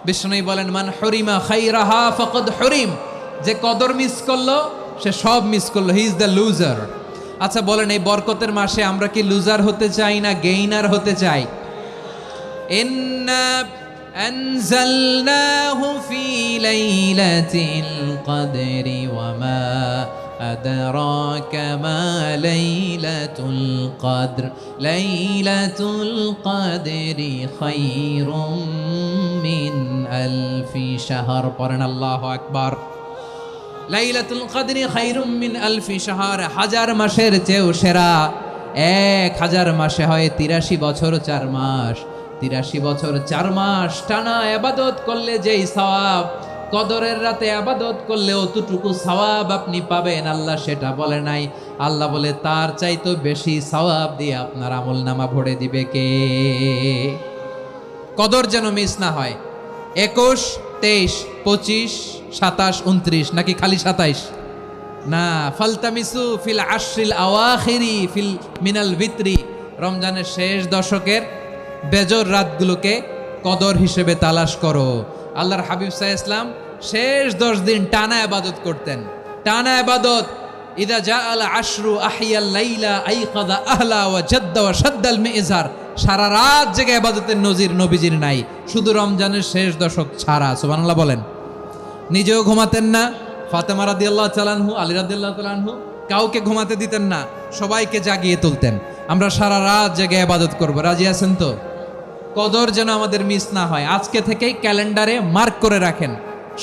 বিষ্ণু বলেন, মান হরিমা খাইরাহা ফাকাদ হরিম, যে কদর মিস করলো সে সব মিস করলো, হি ইজ দ্য লুজার। আচ্ছা বলেন, এই বরকতের মাসে আমরা কি লুজার হতে চাই না গেইনার হতে চাই? ইন্না আনজালনাহু ফি লাইলাতিল কদরি ওয়া মা আদরাকা মা লাইলাতুল কদর, লাইলাতুল কদরি খায়রুম মিন আলফি শাহর। পড়েন আল্লাহু আকবার। লাইলাতুল কদরি খায়রুম মিন আলফি শাহর, হাজার মাসের চেয়েও সেরা। 1000 মাসে হয় 83 বছর 4 মাস। 83 বছর 4 মাস টানা ইবাদত করলে যেই সওয়াব, কদরের রাতে ইবাদত করলে অতটুকু সওয়াব আপনি পাবেন, আল্লাহ সেটা বলে নাই। আল্লাহ বলে তার চাইতে বেশি সওয়াব দিয়ে আপনার আমলনামা ভরে দিবে কে? কদর যেন মিস না হয়। 21, 23, 25, 27, 29 নাকি খালি 27? না, ফালতামিসু ফিল আশরিল আওয়াখিরি ফিল মিনাল ভিতরি, রমজানের শেষ দশকের বেজর রাতগুলোকে কদর হিসেবে তালাশ করো। আল্লাহর হাবিব সাল্লাল্লাহু আলাইহি ওয়াসাল্লাম শেষ 10 দিন টানা ইবাদত করতেন, টানা ইবাদত। ইদা জাআল আশরু আহিয়াল লাইলা আইকাযা আহলা ওয়া জাদ্দা ওয়া শাদ্দাল মিজার, সারা রাত জেগে ইবাদতের নজির নবীজির নাই, শুধু রমজানের শেষ দশক ছাড়া। সুবহানাল্লাহ বলেন। নিজেও ঘুমাতেন না, ফাতেমা রাদিয়াল্লাহু তাআলা আনহু, আলী রাদিয়াল্লাহু তাআলা আনহু কাউকে ঘুমাতে দিতেন না, সবাইকে জাগিয়ে তুলতেন। আমরা সারা রাত জেগে ইবাদত করব, রাজি আছেন তো? কদর যেন আমাদের মিস না হয়। আজকে থেকেই ক্যালেন্ডারে মার্ক করে রাখেন,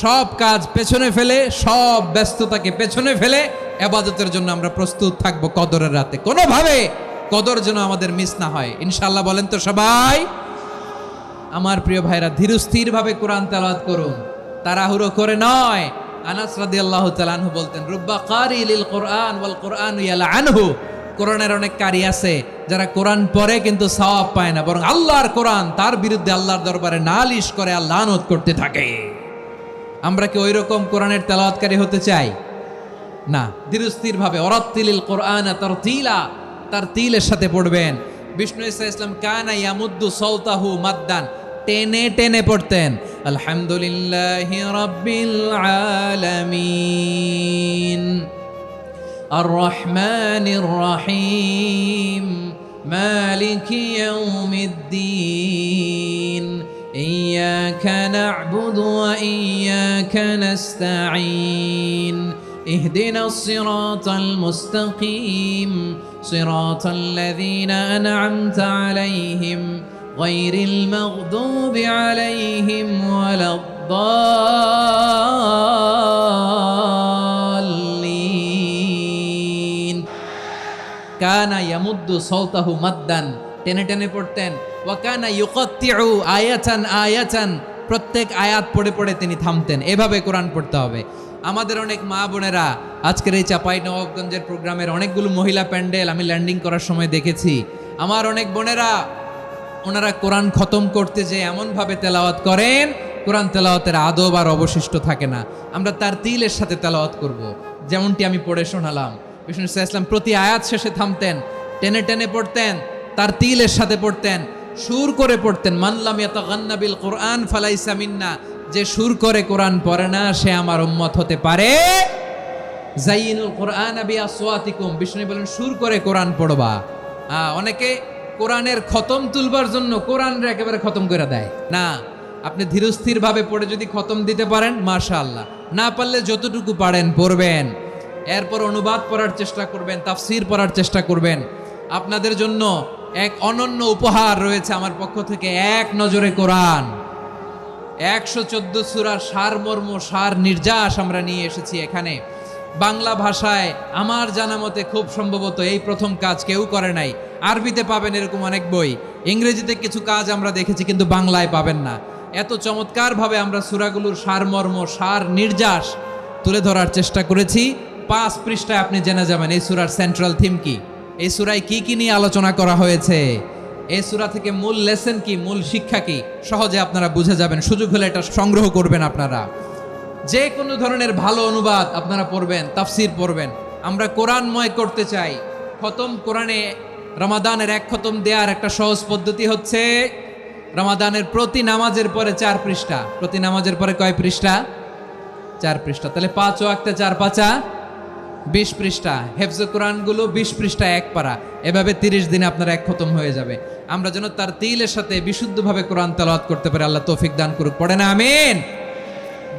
সব কাজ পেছনে ফেলে, সব ব্যস্ততাকে পেছনে ফেলে ইবাদতের জন্য আমরা প্রস্তুত থাকব কদরের রাতে। কোনোভাবে কদর যেন আমাদের মিস না হয়, ইনশাআল্লাহ। বলেন তো সবাই? আমার প্রিয় ভাইরা, ধীরস্থির ভাবে কোরআন তেলাওয়াত করুন, তাড়াহুড়ো করে নয়। আনাস রাদিয়াল্লাহু তাআলা আনহু বলতেন, রুব্বা কারি লিল কোরআন ওয়াল কোরআনু ইয়ালআনহু, কোরআনের অনেক কারি আছে যারা কোরআন পড়ে কিন্তু সওয়াব পায় না, বরং আল্লাহর কোরআন তার বিরুদ্ধে আল্লাহর দরবারে নালিশ করে আর লানত করতে থাকে। আমরা কি ওই রকম কোরআনের তেলাওয়াতকারী হতে চাই? না। ধীরস্থির ভাবে ওয়ারাত্তিলিল কোরআনা তারতিলা, তারতিলের সাথে পড়বেন। বিষ্ণু ইসা ইসলাম কানা ইয়ামুদ্দু সাওতাহু মাদ্দান, টেনে টেনে পড়তেন। আলহামদুলিল্লাহি রাব্বিল আলামিন আর রহমানির রহিম মালিকি ইয়াউমিদ্দিন ইয়্যাকা না'বুদু ওয়া ইয়্যাকা নাস্তাঈন ইহদিনাস সিরাতাল মুস্তাকিম সিরাতাল লাযীনা আন'আমতা আলাইহিম গায়রিল মাগদুবি আলাইহিম ওয়ালাদ-দাল্লিন। কানা ইয়ামুদ্দু সাওতাহু মাদ্দান, টেনে টেনে পড়তেন। ওয়া কানা ইউকাত্তিউ আয়াতান আয়াতান, প্রত্যেক আয়াত পড়ে পড়ে তিনি থামতেন। এভাবে কোরআন পড়তে হবে। আমাদের অনেক মা বোনেরা আজকের এই চাঁপাইনবাবগঞ্জের প্রোগ্রামের অনেকগুলো মহিলা প্যান্ডেল আমি ল্যান্ডিং করার সময় দেখেছি। আমার অনেক বোনেরা, ওনারা কোরআন খতম করতে যে এমনভাবে তেলাওয়াত করেন, কোরআন তেলাওয়াতের আদব আর অবশিষ্ট থাকে না। আমরা তার তিলের সাথে তেলাওয়াত করব, যেমনটি আমি পড়ে শোনালাম। বিষ্ণু ইসলাম প্রতি আয়াত শেষে থামতেন, টেনে টেনে পড়তেন, তার তিলের সাথে পড়তেন, সুর করে পড়তেন। মানলাম ইয়াতাগান্না বিল কোরআন ফালাইসা মিন্না, যে সুর করে কোরআন পড়ে না সে আমার উম্মত হতে পারে। যাইনুল কোরআন বিআসওয়াতিকুম, বিষ্ণু বলেন সুর করে কোরআন পড়বা। অনেকে কোরআনের খতম তুলবার জন্য কোরআনরে একেবারে খতম করে দেয় না। আপনি ধীরস্থির ভাবে পড়ে যদি খতম দিতে পারেন মাশাআল্লাহ, না পারলে যতটুকু পারেন পড়বেন। এরপর অনুবাদ পড়ার চেষ্টা করবেন, তাফসীর পড়ার চেষ্টা করবেন। আপনাদের জন্য এক অনন্য উপহার রয়েছে আমার পক্ষ থেকে, এক নজরে কোরআন। 114 সূরার সারমর্ম, সার নির্যাস আমরা নিয়ে এসেছি এখানে। বাংলা ভাষায় আমার জানা মতে খুব সম্ভবত এই প্রথম কাজ, কেউ করে নাই। আরবিতে পাবেন এরকম অনেক বই, ইংরেজিতে কিছু কাজ আমরা দেখেছি, কিন্তু বাংলায় পাবেন না। এত চমৎকারভাবে আমরা সূরাগুলোর সারমর্ম, সার নির্যাস তুলে ধরার চেষ্টা করেছি। 5 পৃষ্ঠায় আপনি জেনে যাবেন এই সূরার সেন্ট্রাল থিম কি, এই সূরায় কি কি নিয়ে আলোচনা করা হয়েছে, এই সূরা থেকে মূল লেসন কি, মূল শিক্ষা কি, সহজে আপনারা বুঝে যাবেন। সুযোগ হলে এটা সংগ্রহ করবেন আপনারা। যে কোনো ধরনের ভালো অনুবাদ আপনারা পড়বেন, তাফসীর পড়বেন। আমরা কোরআনময় করতে চাই। খতম কোরআনে রমাদানের 1 খতম দেওয়ার একটা সহজ পদ্ধতি হচ্ছে রমাদানের প্রতি নামাজের পরে 4 পৃষ্ঠা, প্রতি নামাজের পরে কয় পৃষ্ঠা? 4 পৃষ্ঠা। তাহলে 5 ওয়াক্তে 4 পাঁচা 20 পৃষ্ঠা। হেফজ কোরআনগুলো 20 পৃষ্ঠা এক পারা, এভাবে 30 দিনে আপনার এক খতম হয়ে যাবে। আমরা যেন তার তিলের সাথে বিশুদ্ধভাবে কোরআন তেলাওয়াত করতে পারি, আল্লাহ তৌফিক দান করুক। পড়ে না আমিন।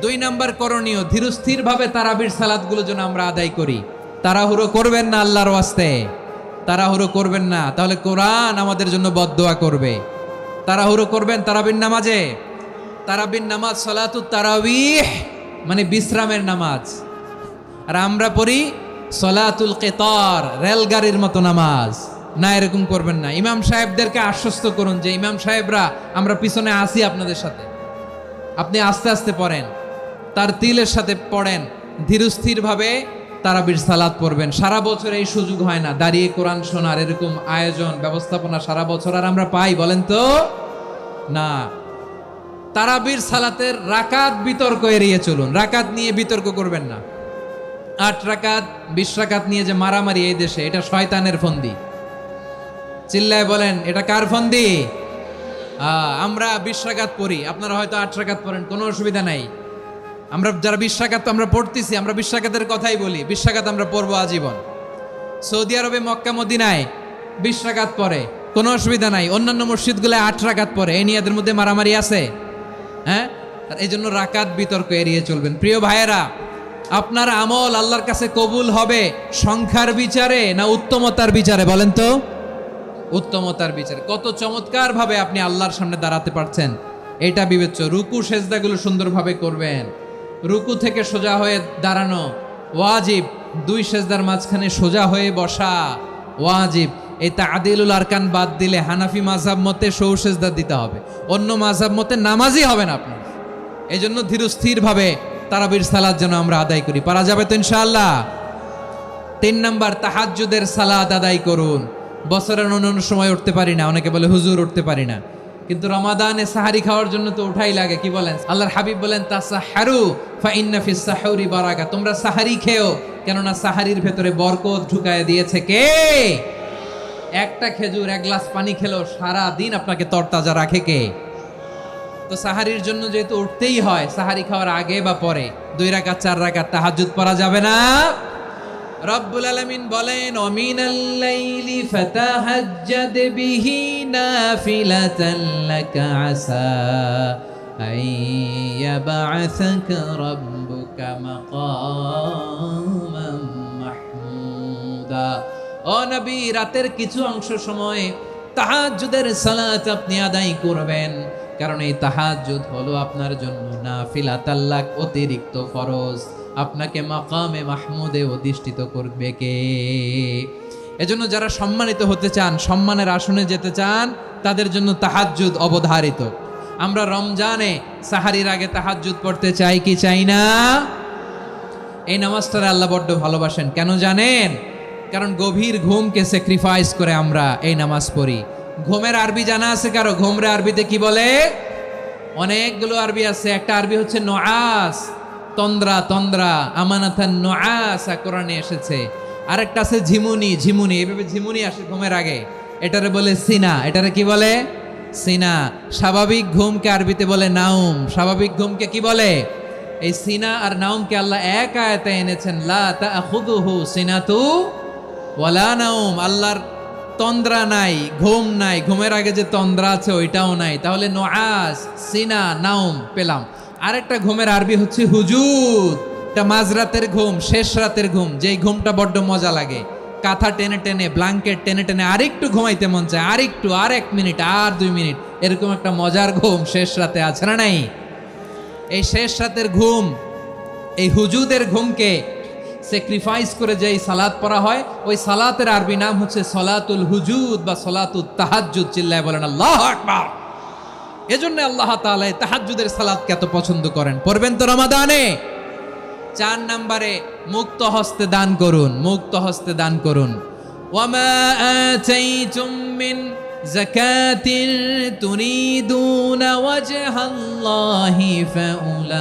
2 নাম্বার করণীয়, ধীরস্থিরভাবে তারাবির সালাতগুলো যেন আমরা আদায় করি। তাড়াহুড়ো করবেন না আল্লাহর ওয়াস্তে, তাড়াহুড়ো করবেন না, তাহলে কোরআন আমাদের জন্য বদদোয়া করবে। তাড়াহুড়ো করবেন তারাবির নামাজে। তারাবির নামাজ সালাতুত তারাবিহ মানে বিশ্রামের নামাজ, আর আমরা পড়ি সলাতুল কেতার, রেলগাড়ির মতো নামাজ। না, এরকম করবেন না। ইমাম সাহেবদেরকে আশ্বস্ত করুন যে ইমাম সাহেবরা আমরা পিছনে আসি আপনাদের সাথে, আপনি আস্তে আস্তে পড়েন, তার তিলের সাথে পড়েন, ধীরস্থিরভাবে তারাবির সালাত পড়বেন। সারা বছর এই সুযোগ হয় না, দাঁড়িয়ে কোরআন শোনার এরকম আয়োজন ব্যবস্থাপনা সারা বছর আর আমরা পাই বলেন তো না। তারাবির সালাতের রাকাত বিতর্ক এড়িয়ে চলুন, রাকাত নিয়ে বিতর্ক করবেন না। 8 রাকাত 20 রাকাত নিয়ে যে মারামারি এই দেশে, এটা শয়তানের ফন্দি। চিল্লায় বলেন এটা কার ফন্দি? আমরা 20 রাকাত পড়ি, আপনারা হয়তো 8 রাকাত পড়েন, কোনো অসুবিধা নাই। আমরা যারা 20 রাকাত আমরা পড়তেছি, আমরা 20 রাকাতের কথাই বলি, 20 রাকাত আমরা পড়বো আজীবন। সৌদি আরবে মক্কা মদিনায় 20 রাকাত পড়ে, কোনো অসুবিধা নাই। অন্যান্য মসজিদগুলো 8 রাকাত পড়ে, এই নিয়ে এদের মধ্যে মারামারি আছে? হ্যাঁ, আর এই জন্য রাকাত বিতর্ক এড়িয়ে চলবেন। প্রিয় ভাইয়েরা, আপনার আমল আল্লাহর কাছে কবুল হবে সংখ্যার বিচারে না উত্তমতার বিচারে? বলেন তো, উত্তমতার বিচারে। কত চমৎকার ভাবে আপনি আল্লাহর সামনে দাঁড়াতে পারছেন এটা বিবেচ্য। রুকু সেজদাগুলো সুন্দরভাবে করবেন, রুকু থেকে সোজা হয়ে দাঁড়ানো ওয়াজিব, 2 সেজদার মাঝখানে সোজা হয়ে বসা ওয়াজিব। এই তাদিলুল আরকান বাদ দিলে হানাফি মাযহাব মতে সৌ সেজদা দিতে হবে, অন্য মাযহাব মতে নামাজই হবে না আপনার। এই জন্য ধীরস্থির ভাবে তারাবির সালাত যেন আমরা আদায় করি। পারা যাবে তো ইনশাআল্লাহ। 3 নাম্বার, তাহাজ্জুদের সালাত আদায় করুন। বছরের অন্যান্য সময় উঠতে পারি না, অনেকে বলে হুজুর উঠতে পারি না, কিন্তু রমাদানে সাহারি খাওয়ার জন্য তো উঠাই লাগে। কি বলেন? আল্লাহর হাবিব বলেন তাসাহারু ফা ইন্না ফিস সাহুরি বারাকা, তোমরা সাহারি খেও, কেননা সাহারির ভেতরে বরকত ঢুকায় দিয়েছে কে? একটা খেজুর, 1 গ্লাস পানি খেলেও সারা দিন আপনাকে তরতাজা রাখে কে? তো সাহারির জন্য যেহেতু উঠতেই হয়, সাহারি খাওয়ার আগে বা পরে 2 রাকাত 4 রাকাত তাহাজ্জুদ পড়া যাবে না? রব্বুল আলামিন বলেন ওয়ামিনাল লাইলি ফাতাহাজ্জাদ বিহি নাফিলাতান লাকা আসা আইয়াবআসাকা রাব্বুকা মাকামান মাহমুদা। ও নবী, রাতের কিছু অংশ সময় তাহাজ্জুদের সালাত আপনি আদায় করবেন, কারণ এই তাহাজ্জুদ হলো আপনার জন্য নাফিলাতাল লাক, অতিরিক্ত ফরজ। আপনাকে মাকামে মাহমুদে অধিষ্ঠিত করবে কে? এজন্য যারা সম্মানিত হতে চান, সম্মানের আসনে যেতে চান, তাদের জন্য তাহাজ্জুদ অবধারিত। আমরা রমজানে সাহারির আগে তাহাজ্জুদ পড়তে চাই কি চাই না? এই নামাজটারে আল্লাহ বড্ড ভালোবাসেন, কেন জানেন? কারণ গভীর ঘুমকে স্যাক্রিফাইস করে আমরা এই নামাজ পড়ি। ঘুমের আরবি জানা আছে কারো? ঘুমরে আরবিতে কি বলে? অনেকগুলো আরবি আছে। একটা আরবি হচ্ছে নুআস, তন্দ্রা, তন্দ্রা, আমানাতান নুআসা কোরআনে এসেছে। আরেকটা আছে ঝিমুনি, ঝিমুনি, এভাবে ঝিমুনি আসে ঘুমের আগে, এটারে বলে সিনা। এটারে কি বলে? সিনা। স্বাভাবিক ঘুমকে আরবিতে বলে নাউম। স্বাভাবিক ঘুমকে কি বলে? এই সিনা আর নাউমকে আল্লাহ এক আয়াতে এনেছেন, লা তাখুযুহু সিনাতু ওয়ালা নাউম। আল্লাহর তন্দ্রা নাই, ঘুম নাই, ঘুমের আগে যে তন্দ্রা আছে ওইটাও নাই। তাহলে নুআস, সিনা, নাউম পেলাম। আরেকটা ঘুমের আরবি হচ্ছে হুজুদ। এটা মাঝরাতের ঘুম, শেষ রাতের ঘুম, যেই ঘুমটা বড্ড মজা লাগে। কাঁথা টেনে টেনে, ব্ল্যাঙ্কেট টেনে টেনে আরেকটু ঘুমাইতে মন চায়, আরেকটু, আর 1 মিনিট, আর 2 মিনিট, এরকম একটা মজার ঘুম শেষ রাতে আছে না নাই? এই শেষ রাতের ঘুম, এই হুজুদের ঘুমকে স্যাক্রিফাইস করে যেই সালাত পড়া হয়, ওই সালাতের আরবি নাম হচ্ছে সলাতুল হুজুদ বা সলাতুত তাহাজ্জুদ। চিল্লায় বলেন আল্লাহু আকবার। এজন্য আল্লাহ তাআলা তাহাজ্জুদের সালাতকে এত পছন্দ করেন। পড়বেন তো রমাদানে। 4 নম্বরে মুক্ত হস্তে দান করুন, মুক্ত হস্তে দান করুন। ওয়ামা আতাইতুম মিন যাকাতিন তুরিদুনা ওয়াজহাল্লাহি ফাউলাইকা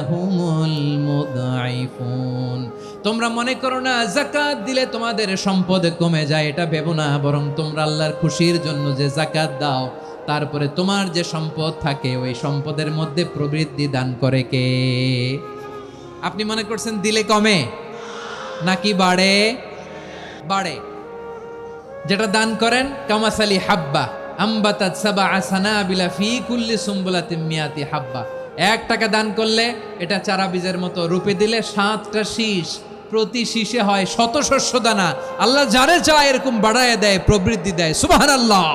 হুমুল মুদঈফুন। তোমরা মনে করো না যাকাত দিলে তোমাদের সম্পদ কমে যায়, এটা ভেবো না, বরং তোমরা আল্লাহর খুশির জন্য যে যাকাত দাও, তারপরে তোমার যে সম্পদ থাকে ওই সম্পদের মধ্যে প্রবৃদ্ধি দান করে কে? আপনি মনে করছেন দিলে কমে নাকি বাড়ে? বাড়ে। যেটা দান করেন কামাসালি হাব্বা আম্বাতাত সাবা সানাবিলা ফি কুল্লি সুম্বুলাতিন মিয়াতি হাব্বা, 1 টাকা দান করলে এটা চারা বীজের মতো, রূপে দিলে 7টা শীষ, প্রতি শীষে হয় 100 শস্য দানা। আল্লাহ যারে চায় এরকম বাড়ায় দেয়, প্রবৃদ্ধি দেয়। সুবহানাল্লাহ।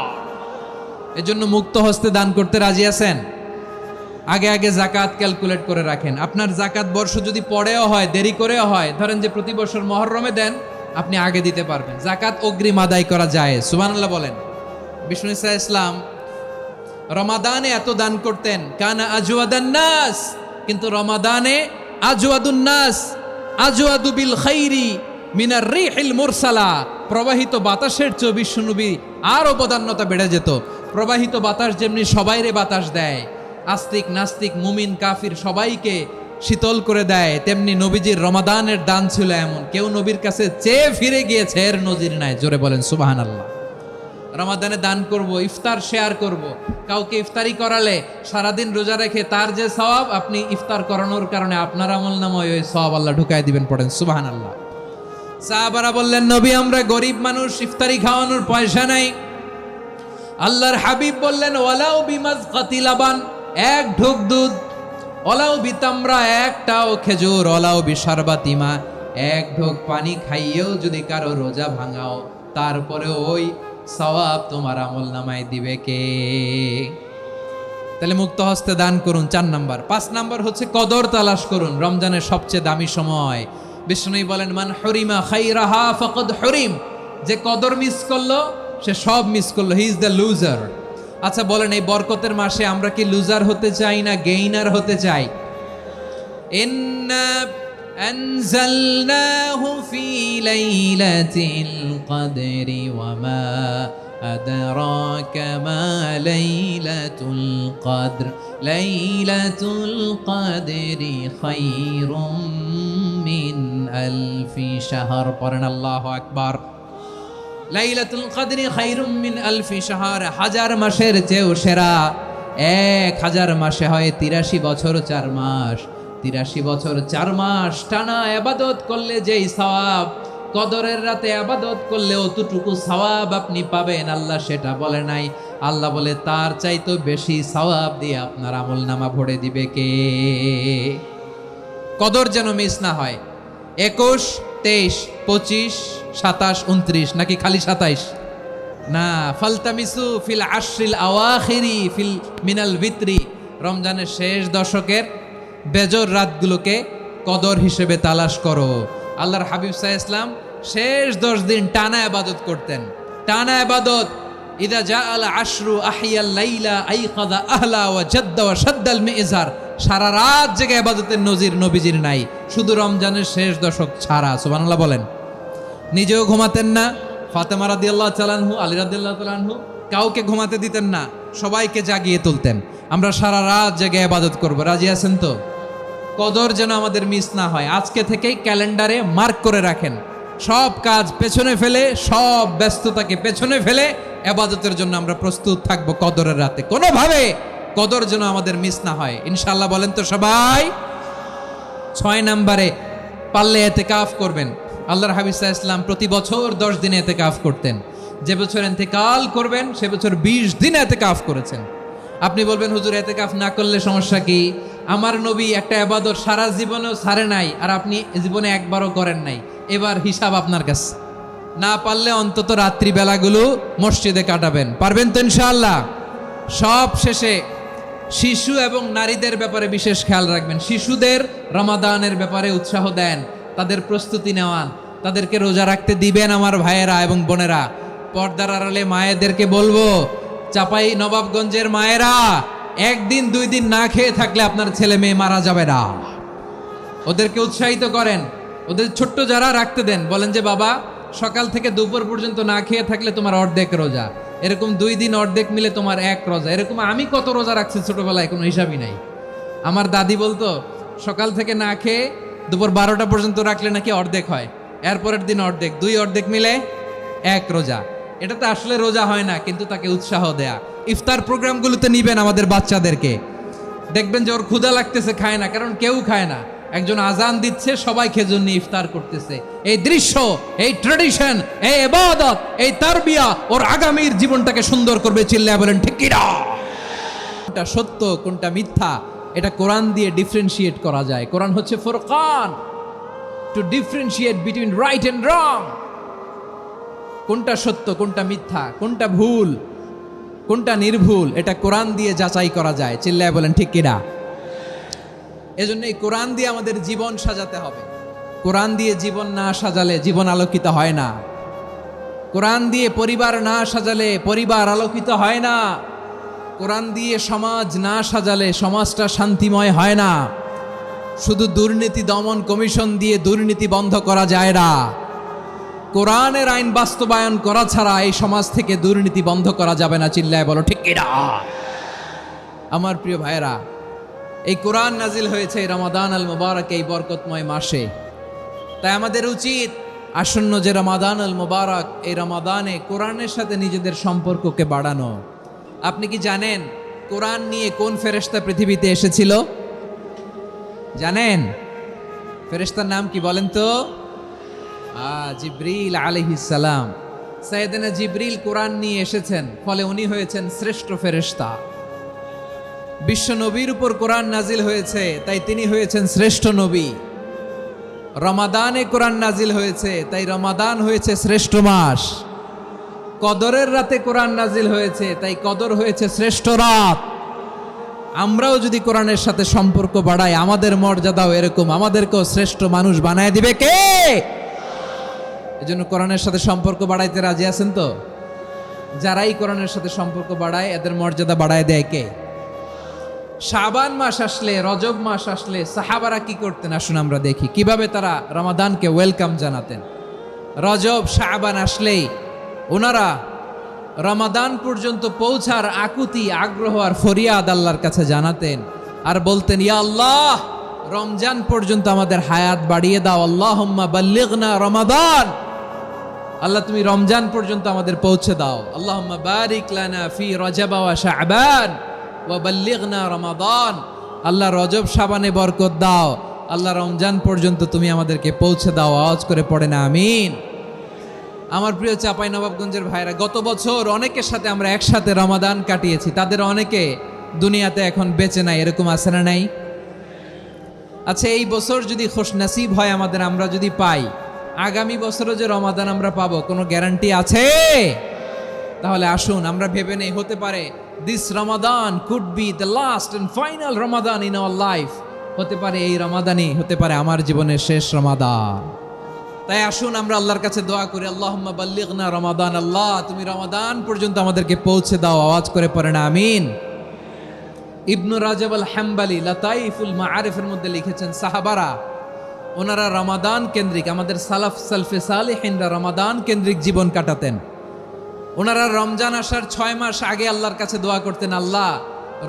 এজন্য মুক্ত হস্তে দান করতে রাজি আছেন? আগে আগে জাকাত ক্যালকুলেট করে রাখেন। আপনার জাকাত বর্ষ যদি পরেও হয়, দেরি করেও হয়, ধরেন যে প্রতি বছর মুহররমে দেন, আপনি আগে দিতে পারবেন। জাকাত অগ্রিম আদায় করা যায়। সুবহানাল্লাহ বলেন। বিষ্ণু ঈসা ইসলাম রমাদানে এত দান করতেন, কানা আজওয়াদান নাস, কিন্তু রমাদানে আজওয়াদুন নাস আজওয়াদু বিল খাইরি মিনার রিহিল মুরসালা, প্রবাহিত বাতাসের চেয়ে বিশ্বনবী আরো বদান্যতা বেড়ে যেত। প্রবাহিত বাতাস যেমনি সবাইরে বাতাস দেয়, আস্তিক নাস্তিক মুমিন কাফির সবাইকে শীতল করে দেয়, তেমনি নবীজির রমাদানের দান ছিল এমন, কেউ নবীর কাছে চেয়ে ফিরে গিয়েছে এর নজির নাই। জোরে বলেন সুবহানাল্লাহ। রমাদানে দান করব, ইফতার শেয়ার করব। কাউকে ইফতারি করালে সারাদিন রোজা রেখে তার যে সওয়াব, আপনি ইফতার করানোর কারণে আপনার আমলনামায় ওই সওয়াব আল্লাহ ঢুকায় দিবেন। পড়েন সুবহানাল্লাহ। সাহাবারা বললেন, নবী আমরা গরিব মানুষ, ইফতারি খাওয়ানোর পয়সা নাই। আল্লাহর হাবিব বললেন, ওয়ালাউ বিমাজকাতি লাবান, 1 ঢোক দুধ, ওয়ালাউ বিতামরা, 1টাও খেজুর, ওয়ালাউ বিশারবাতিমা, 1 ঢোক পানি খাইয়েও যদি কারো রোজা ভাঙাও, তারপরে ওই সওয়াব তোমার আমলনামায় দিবে কে? তাহলে মুক্ত হস্তে দান করুন, 4 নাম্বার। 5 নাম্বার হচ্ছে কদর তালাশ করুন। রমজানের সবচেয়ে দামি সময়। বিষ্ণু বলেন, মান হুরিমা খাইরাহা ফাকাদ হুরিম, যে কদর মিস করলো সে সব মিস করলো, হি ইজ দ্য লুজার। আচ্ছা বলেন, এই বরকতের মাসে আমরা কি লুজার হতে চাই না গেইনার হতে চাই? ইন্না আনজালনাহু ফি লাইলাতিল কদরি ওয়া মা আদরাকা মা লাইলাতুল কদর, লাইলাতুল কদরি খায়রুম মিন আলফি শাহর। পড়েন আল্লাহু আকবার। লাইলাতুল কদরি খায়রুম মিন আলফি শাহর, 1000 মাসের চেয়েও সেরা। 1000 মাসে হয় 83 বছর 4 মাস। 83 বছর 4 মাস টানা ইবাদত করলে যেই সওয়াব, কদরের রাতে ইবাদত করলে অতটুকু সওয়াব আপনি পাবেন। আল্লাহ সেটা বলে নাই, আল্লাহ বলে তার চাইতে বেশি সওয়াব দিয়ে আপনার আমলনামা ভরে দিবে কে? কদর যেন মিস না হয়। 21, 23, 25, 27, 29 নাকি খালি 27? না, ফালতামিসু ফিল আশরিল আওয়াখিরি ফিল মিনাল ভিতরি, রমজানের শেষ দশকের বেজর রাতগুলোকে কদর হিসেবে তালাশ করো। আল্লাহর হাবিব সাল্লাল্লাহু আলাইহি ওয়াসাল্লাম শেষ 10 দিন টানা ইবাদত করতেন, টানা ইবাদত। ইদা জাআল আশরু আহিয়াল লাইলা আইকাযা আহলা ওয়া জাদ্দা ওয়া শাদ্দাল মিজার, সারা রাত জেগে ইবাদতের নজির নবীজির নাই, শুধু রমজানের শেষ দশক ছাড়া। সুবহানাল্লাহ বলেন। নিজেও ঘুমাতেন না। ফাতেমা রাদিয়াল্লাহু তাআলা আনহু, আলী রাদিয়াল্লাহু তাআলা আনহু কাউকে ঘুমাতে দিতেন না, সবাইকে জাগিয়ে তুলতেন। আমরা সারা রাত জেগে ইবাদত করব। রাজি আছেন তো? কদর যেন আমাদের মিস না হয়। আজকে থেকেই ক্যালেন্ডারে মার্ক করে রাখেন। সব কাজ পেছনে ফেলে, সব ব্যস্ততাকে পেছনে ফেলে ইবাদতের জন্য আমরা প্রস্তুত থাকবো কদরের রাতে। কোনোভাবে কদর যেন আমাদের মিস না হয়, ইনশাআল্লাহ। বলেন তো সবাই। 6 নম্বরে পারলে ইতিকাফ করবেন। আল্লাহর হাবিব সাল্লাল্লাহু আলাইহি ওয়াসাল্লাম প্রতি বছর 10 দিন ইতিকাফ করতেন। যে বছর ইন্তেকাল করবেন সে বছর 20 দিন ইতিকাফ করেছেন। আপনি বলবেন, হুজুর ইতিকাফ না করলে সমস্যা কি? আমার নবী একটা ইবাদত সারা জীবনেও ছাড়ে নাই, আর আপনি জীবনে একবারও করেন নাই। এবার হিসাব আপনার কাছে। না পারলে অন্তত রাত্রি বেলাগুলো মসজিদে কাটাবেন। পারবেন তো ইনশাআল্লাহ? সব শেষে শিশু এবং নারীদের ব্যাপারে বিশেষ খেয়াল রাখবেন। শিশুদের রমাদানের ব্যাপারে উৎসাহ দেন, তাদের প্রস্তুতি নেওয়ান, তাদেরকে রোজা রাখতে দিবেন। আমার ভাইয়েরা এবং বোনেরা, পর্দার আড়ালে মায়েদেরকে বলবো, চাপাই নবাবগঞ্জের মায়েরা, 1 দিন 2 দিন না খেয়ে থাকলে আপনার ছেলে মেয়ে মারা যাবে না। ওদেরকে উৎসাহিত করেন। ওদের ছোট্ট যারা রাখতে দেন, বলেন যে বাবা সকাল থেকে দুপুর পর্যন্ত না খেয়ে থাকলে তোমার অর্ধেক রোজা, এরকম 2 দিন অর্ধেক মিলে তোমার 1 রোজা। এরকম আমি কত রোজা রাখছি ছোটবেলায় কোনো হিসাবই নাই। আমার দাদি বলতো, সকাল থেকে না খেয়ে দুপুর 12টা পর্যন্ত রাখলে নাকি অর্ধেক হয়, এরপরের দিন অর্ধেক, 2 অর্ধেক মিলে 1 রোজা। এটা তো আসলে রোজা হয় না, কিন্তু তাকে উৎসাহ দেয়া। ইফতার প্রোগ্রামগুলোতে নিবেন আমাদের বাচ্চাদেরকে, দেখবেন যে ওর ক্ষুধা লাগতেছে, খায় না, কারণ কেউ খায় না, একজন আজান দিচ্ছে, সবাই খেজুর নিয়ে ইফতার করতেছে। এই দৃশ্য, এই ট্রেডিশন, এই ইবাদত, এই তারবিয়া ওর আগামীর জীবনটাকে সুন্দর করবে। চিল্লায়া বলেন ঠিক কি না? কোনটা সত্য কোনটা মিথ্যা এটা কোরআন দিয়ে ডিফারেন্সিয়েট করা যায়। কোরআন হচ্ছে ফুরকান, to differentiate between right and wrong. কোনটা সত্য কোনটা মিথ্যা, কোনটা ভুল কোনটা নির্ভুল, এটা কোরআন দিয়ে যাচাই করা যায়। চিল্লায়া বলেন ঠিক কি না? এজন্য এই কোরআন দিয়ে আমাদের জীবন সাজাতে হবে। কোরআন দিয়ে জীবন না সাজালে জীবন আলোকিত হয় না। কোরআন দিয়ে পরিবার না সাজালে পরিবার আলোকিত হয় না। কোরআন দিয়ে সমাজ না সাজালে সমাজটা শান্তিময় হয় না। শুধু দুর্নীতি দমন কমিশন দিয়ে দুর্নীতি বন্ধ করা যায় না। কোরআনের আইন বাস্তবায়ন করা ছাড়া এই সমাজ থেকে দুর্নীতি বন্ধ করা যাবে না। চিল্লায় বলো ঠিক কি না? আমার প্রিয় ভাইরা, এই কোরআন নাজিল হয়েছে রমাদান আল মুবারক, এই বরকতময় মাসে। তাই আমাদের উচিত আসন্ন যে রমাদান আল মুবারক, এই রমাদানে কোরআনের সাথে নিজেদের সম্পর্ককে বাড়ানো। আপনি কি জানেন কোরআন নিয়ে কোন ফেরেশতা পৃথিবীতে এসেছিল? জানেন ফেরেশতার নাম কি বলেন তো? জিবরিল আলাইহিস সালাম। সাইয়েদনা জিবরিল কোরআন নিয়ে এসেছেন, ফলে উনি হয়েছেন শ্রেষ্ঠ ফেরেশতা। বিশ্ব নবীর উপর কোরআন নাজিল হয়েছে, তাই তিনি হয়েছেন শ্রেষ্ঠ নবী। রমাদানে কোরআন নাজিল হয়েছে, তাই রমাদান হয়েছে শ্রেষ্ঠ মাস। কদরের রাতে কোরআন নাজিল হয়েছে, তাই কদর হয়েছে শ্রেষ্ঠ রাত। আমরাও যদি কোরআনের সাথে সম্পর্ক বাড়াই, আমাদের মর্যাদাও এরকম, আমাদেরকেও শ্রেষ্ঠ মানুষ বানায় দিবে কে? এজন্য কোরআনের সাথে সম্পর্ক বাড়াইতে রাজি আছেন তো? যারাই কোরআনের সাথে সম্পর্ক বাড়ায় এদের মর্যাদা বাড়ায় দেয় কে? শাবান মাস আসলে, রজব মাস আসলে সাহাবারা কি করতেন আসুন আমরা দেখি কিভাবে তারা রমাদানকে ওয়েলকাম জানাতেন। রজব শাবান আসলেই ওনারা রমাদান পর্যন্ত পৌঁছার আকুতি, আগ্রহ আর ফরিয়াদ আল্লাহর কাছে জানাতেন আর বলতেন, ইয়া আল্লাহ, রমজান পর্যন্ত আমাদের হায়াত বাড়িয়ে দাও। আল্লাহুম্মা বাল্লিগনা রমাদান, আল্লাহ তুমি রমজান পর্যন্ত আমাদের পৌঁছে দাও। আল্লাহুম্মা বারিক লানা ফি রজব ওয়া শাবান ওয়া বাল্লিগনা রমাদান, আল্লাহ রজব শাবানে বরকত দাও, আল্লাহ রমজান পর্যন্ত তুমি আমাদেরকে পৌঁছে দাও। আওয়াজ করে পড়ে না আমিন। আমার প্রিয় চাঁপাইনবাবগঞ্জের ভাইরা, গত বছর অনেকের সাথে আমরা একসাথে রমাদান কাটিয়েছি, তাদের অনেকে দুনিয়াতে এখন বেঁচে নাই, এরকম আছে না নাই? আচ্ছা, এই বছর যদি খুশনসিব হয় আমাদের, আমরা যদি পাই, আগামী বছরও যে রমাদান আমরা পাবো কোনো গ্যারান্টি আছে? তাহলে আসুন আমরা ভেবে নেই, হতে পারে this Ramadan could be the last and final Ramadan in our life. হতে পারে এই রমাদানই হতে পারে আমার জীবনের শেষ রমাদান। তাই আসুন আমরা আল্লাহর কাছে দোয়া করি, আল্লাহুম্মা বাল্লিগনা রমাদান, আল্লাহ তুমি রমাদান পর্যন্ত আমাদেরকে পৌঁছে দাও। আওয়াজ করে পড়ে না আমিন। ইবনু রাজব আল হাম্বালি লাতাইফুল মাআরিফের মধ্যে লিখেছেন, সাহাবারা ওনারা রমাদান কেন্দ্রিক, আমাদের সালাফ সালফে সালেহিনরা রমাদান কেন্দ্রিক জীবন কাটাতেন। ওনারা রমজান আসার 6 মাস আগে আল্লাহর কাছে দোয়া করতেন, আল্লাহ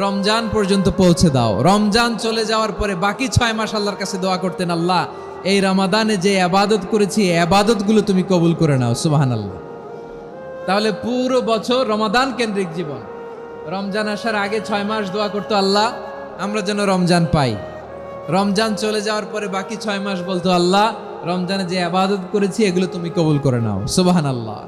রমজান পর্যন্ত পৌঁছে দাও। রমজান চলে যাওয়ার পরে বাকি 6 মাস আল্লাহর কাছে দোয়া করতেন, আল্লাহ এই রমাদানে যে ইবাদত করেছি এই ইবাদতগুলো তুমি কবুল করে নাও। সুবহানাল্লাহ। তাহলে পুরো বছর রমাদান কেন্দ্রিক জীবন। রমজান আসার আগে 6 মাস দোয়া করতো, আল্লাহ আমরা যেন রমজান পাই। রমজান চলে যাওয়ার পরে বাকি 6 মাস বলতো, আল্লাহ রমজানে যে ইবাদত করেছি এগুলো তুমি কবুল করে নাও। সুবহানাল্লাহ।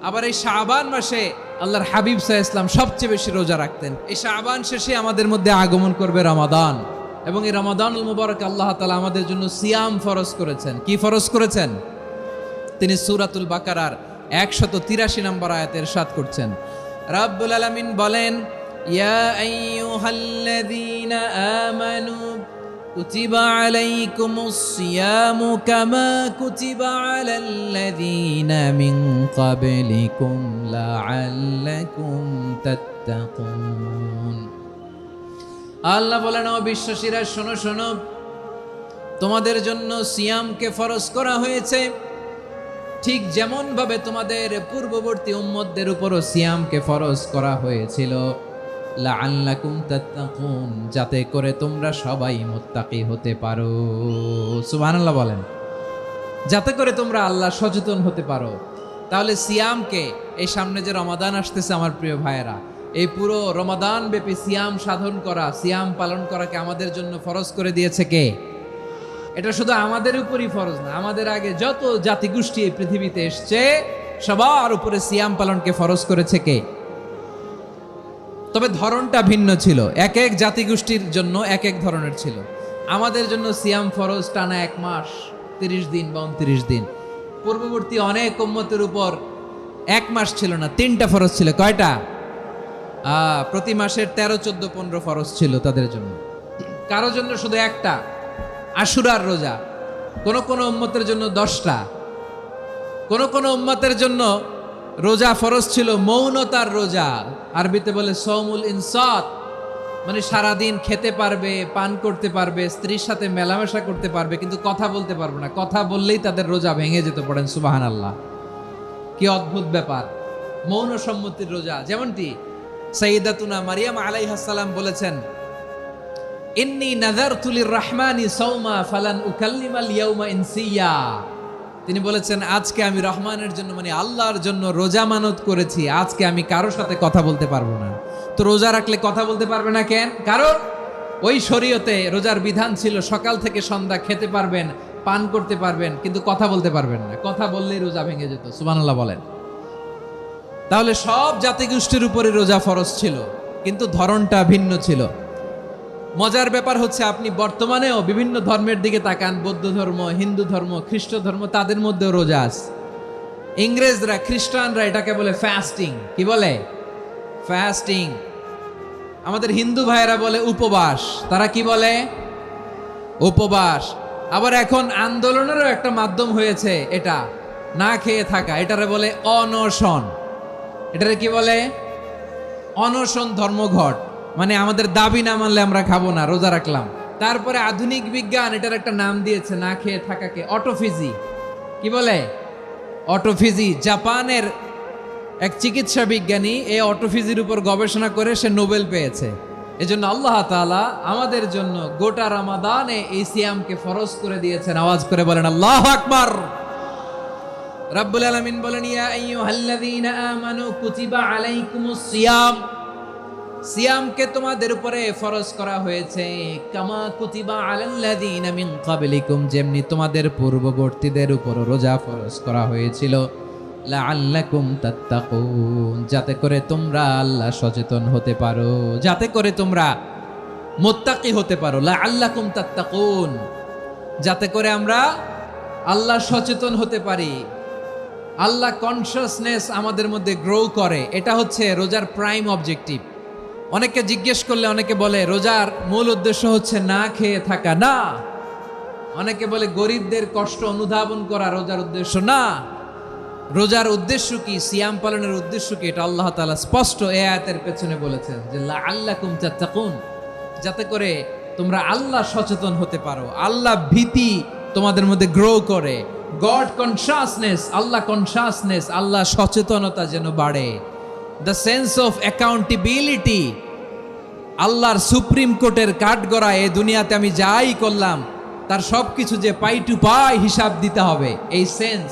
আবার এই শাবান মাসে আল্লাহর হাবিব সাল্লাল্লাহু আলাইহি ওয়াসাল্লাম সবচেয়ে বেশি রোজা রাখতেন। এই শাবান শেষে আমাদের মধ্যে আগমন করবে রমাদান, এবং এই রমাদানুল মুবারক আল্লাহ তাআলা আমাদের জন্য সিয়াম ফরজ করেছেন। কি ফরজ করেছেন? তিনি সূরাতুল বাকারার 183 নম্বর আয়াতে ইরশাদ করছেন, রাব্বুল আলামিন বলেন, ইয়া আইয়ুহাল্লাযীনা আমানু কুতিবা আলাইকুমুস সিয়ামু কামা কুতিবা আলাল্লাযীনা মিন ক্বাবলিকুম লাআল্লাকুম তাত্তাকুন। আল্লাহ বলেন, ও বিশ্বাসীরা শোনো শোনো, তোমাদের জন্য সিয়ামকে ফরজ করা হয়েছে, ঠিক যেমন ভাবে তোমাদের পূর্ববর্তী উম্মতদের উপরও সিয়ামকে ফরজ করা হয়েছিল। লাআল্লাকুম তাত্তাকুন, যাতে করে তোমরা সবাই মুত্তাকি হতে পারো। সুবহানাল্লাহ বলেন। যাতে করে তোমরা আল্লাহ সচেতন হতে পারো। তাহলে সিয়ামকে, এই সামনে যে রমাদান আসতেছে আমার প্রিয় ভাইয়েরা, এই পুরো রমাদান ব্যাপী সিয়াম সাধন করা, সিয়াম পালন করাকে আমাদের জন্য ফরজ করে দিয়েছে কে? এটা শুধু আমাদের উপরই ফরজ না, আমাদের আগে যত জাতিগোষ্ঠী এই পৃথিবীতে এসছে সবার উপরে সিয়াম পালনকে ফরজ করেছে কে? তবে ধরনটা ভিন্ন ছিল, এক এক জাতিগোষ্ঠীর জন্য এক এক ধরনের ছিল। আমাদের জন্য সিয়াম ফরজ টানা 1 মাস 30 দিন বা 29 দিন। পূর্ববর্তী অনেক উম্মতের উপর 1 মাস ছিল না, 3টা ফরজ ছিল। কয়টা? প্রতি মাসের 13, 14, 15 ফরজ ছিল তাদের জন্য। কারো জন্য শুধু একটা, আশুরার রোজা। কোন কোন উম্মতের জন্য 10টা। কোন কোন উম্মতের জন্য রোজা ফরজ ছিল মৌনতার রোজা, আরবিতে বলে সৌমুল ইনসাত, মানে সারাদিন খেতে পারবে, পান করতে পারবে, স্ত্রীর সাথে মেলামেশা করতে পারবে, কিন্তু কথা বলতে পারবে না। কথা বললেই তাদের রোজা ভেঙে যেতে। পড়েন সুবহানাল্লাহ। কি অদ্ভুত ব্যাপার! মৌন সম্মতির রোজা। যেমনটি সাইয়্যিদাতুনা মারিয়াম আলাইহিস সালাম বলেছেন, ইন্নী নাযারতু লির-রাহমানি সাওমা ফালান উকাল্লিমাল ইয়াওমা ইনসিয়া। তিনি বলেছেন, আজকে আমি রহমানের জন্য, মানে আল্লাহর জন্য রোজা মানত করেছি, আজকে আমি কারোর সাথে কথা বলতে পারবো না। তো রোজা রাখলে কথা বলতে পারবে না কেন? কারণ ওই শরীয়তে রোজার বিধান ছিল সকাল থেকে সন্ধ্যা খেতে পারবেন, পান করতে পারবেন, কিন্তু কথা বলতে পারবেন না। কথা বললেই রোজা ভেঙে যেত। সুবহানাল্লাহ বলেন। তাহলে সব জাতিগোষ্ঠীর উপরে রোজা ফরজ ছিল, কিন্তু ধরনটা ভিন্ন ছিল। মজার ব্যাপার হচ্ছে, আপনি বর্তমানেও বিভিন্ন ধর্মের দিকে তাকান, বৌদ্ধ ধর্ম, হিন্দু ধর্ম, খ্রিস্ট ধর্ম, তাদের মধ্যেও রোজা আছে। ইংরেজরা, খ্রিস্টানরা এটাকে বলে ফাস্টিং। কি বলে? ফাস্টিং। আমাদের হিন্দু ভাইয়েরা বলে উপবাস। তারা কি বলে? উপবাস। আবার এখন আন্দোলনেরও একটা মাধ্যম হয়েছে এটা, না খেয়ে থাকা। এটারে বলে অনশন। এটারে কি বলে? অনশন ধর্মঘট। মানে আমাদের দাবি না মানলে আমরা খাবো না, রোজা রাখলাম। তারপরে আধুনিক বিজ্ঞান এটার একটা নাম দিয়েছে না খেয়ে থাকাকে, অটোফিজি। কি বলে? অটোফিজি। জাপানের এক চিকিৎসা বিজ্ঞানী এই অটোফিজির উপর গবেষণা করে সে নোবেল পেয়েছে। এজন্য আল্লাহ তাআলা আমাদের জন্য গোটা রমাদানে এই সিয়ামকে ফরজ করে দিয়েছেন। আওয়াজ করে বলেন আল্লাহু আকবার। রাব্বুল আলামিন বলেন, ইয়া আইয়ুহাল্লাযীনা আমানু কুতিবা আলাইকুমুস সিয়াম। সিয়ামকে তোমাদের উপরে ফরজ করা হয়েছে, কামা কুতিবা আলাল্লাযীনা মিন ক্বাবলিকুম, যেমনি তোমাদের পূর্ববর্তীদের উপর রোজা ফরজ করা হয়েছিল, লাআল্লাকুম তাত্তাকুন, যাতে করে তোমরা আল্লাহ সচেতন হতে পারো, যাতে করে তোমরা মুত্তাকি হতে পারো। লাআল্লাকুম তাত্তাকুন, যাতে করে আমরা আল্লাহ সচেতন হতে পারি, আল্লাহ কনসিয়াসনেস আমাদের মধ্যে গ্রো করে। এটা হচ্ছে রোজার প্রাইম অবজেক্টিভ। অনেকে জিজ্ঞেস করলে অনেকে বলে রোজার মূল উদ্দেশ্য হচ্ছে না খেয়ে থাকা। না। অনেকে বলে গরিবদের কষ্ট অনুধাবন করা রোজার উদ্দেশ্য। না। রোজার উদ্দেশ্য কি, সিয়াম পালনের উদ্দেশ্য কি, এটা আল্লাহ তাআলা স্পষ্ট এই আয়াতের পেছনে বলেছেন যে লাআল্লাকুম তাত্তাকুন, যাতে করে তোমরা আল্লাহ সচেতন হতে পারো, আল্লাহ ভীতি তোমাদের মধ্যে গ্রো করে, গড কনসিয়াসনেস, আল্লাহ কনসিয়াসনেস, আল্লাহ সচেতনতা যেন বাড়ে। দ্য সেন্স অফ অ্যাকাউন্টেবিলিটি, আল্লাহর সুপ্রিম কোর্টের কাঠগড়ায় এই দুনিয়াতে আমি যাই করলাম তার সবকিছু যে পাই টু পাই হিসাব দিতে হবে, এই sense,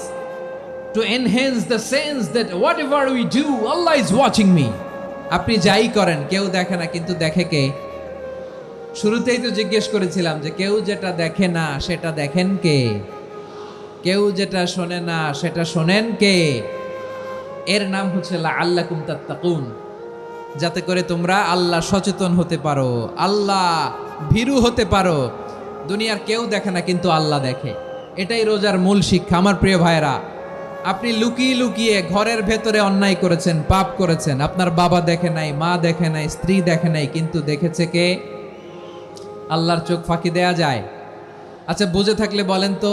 two enhance the sense that what ever we do Allah is watching me. আপনি যাই করেন কেউ দেখে না, কিন্তু দেখে কে? শুরুতেই তো জিজ্ঞেস করেছিলাম যে কেউ যেটা দেখে না সেটা দেখেন কে? কেউ যেটা শোনে না সেটা শোনেন কে? এর নাম হচ্ছে লাআল্লাকুম তাত্তাকুন, যাতে করে তোমরা আল্লাহ সচেতন হতে পারো, আল্লাহ ভীরু হতে পারো। দুনিয়ার কেউ দেখে না, কিন্তু আল্লাহ দেখে। এটাই রোজার মূল শিক্ষা। আমার প্রিয় ভাইরা, আপনি লুকিয়ে লুকিয়ে ঘরের ভেতরে অন্যায় করেছেন, পাপ করেছেন, আপনার বাবা দেখে নাই, মা দেখে নাই, স্ত্রী দেখে নাই, কিন্তু দেখেছে কে? আল্লাহর চোখ ফাঁকি দেয়া যায়? আচ্ছা, বুঝে থাকলে বলেন তো,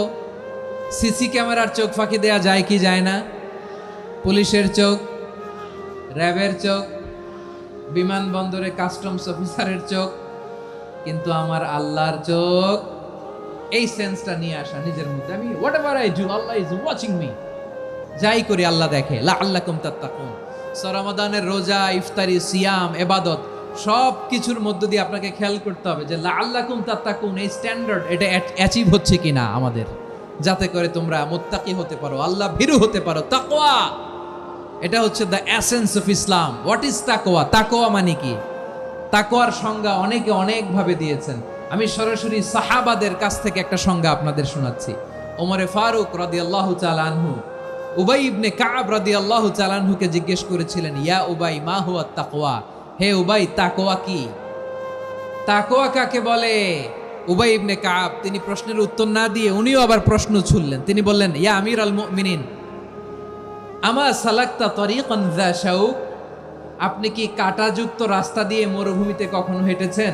সিসি ক্যামেরার চোখ ফাঁকি দেয়া যায় কি যায় না? পুলিশের চোখ, র্যাবের চোখ, বিমানবন্দরে কাস্টমস অফিসারের চোখ, কিন্তু আমার আল্লাহর চোখ। এই সেন্সটা নিয়ে আসা নিজের মধ্যে, আমি what ever I do Allah is watching me, যাই করি আল্লাহ দেখে। লাআল্লাকুম তাত্তাকুন। রমাদানের রোজা, ইফতারি, সিয়াম, ইবাদত সব কিছুর মধ্য দিয়ে আপনাকে খেয়াল করতে হবে যে লাআল্লাকুম তাত্তাকুন, এই স্ট্যান্ডার্ড এটা অ্যাচিভ হচ্ছে কিনা আমাদের, যাতে করে তোমরা মুত্তাকি হতে পারো, আল্লাহ ভীরু হতে পারো। তাকওয়া, এটা হচ্ছে the essence of Islam. What is তাকওয়া? তাকওয়া মানে কি? তাকওয়ার সংজ্ঞা অনেকে অনেকভাবে দিয়েছেন। আমি সরাসরি সাহাবাদের কাছ থেকে একটা সংজ্ঞা আপনাদের শোনাচ্ছি। ওমরে ফারুক রাদিয়াল্লাহু তাআলা আনহু উবাই ইবনে কাব রাদিয়াল্লাহু তাআলা আনহুকে জিজ্ঞেস করেছিলেন, ইয়া উবাই মা হুয়া তাকওয়া, হে উবাই তাকওয়া কি? তাকওয়া কাকে বলে? উবাই ইবনে কাব তিনি প্রশ্নের উত্তর না দিয়ে উনিও আবার প্রশ্ন ছুড়লেন। তিনি বললেন, ইয়া আমির আল মুমিনিন, আমা সালাকতা তরিকান যা শাউক, আপনি কি কাঁটাযুক্ত রাস্তা দিয়ে মরুভূমিতে কখনো হেঁটেছেন?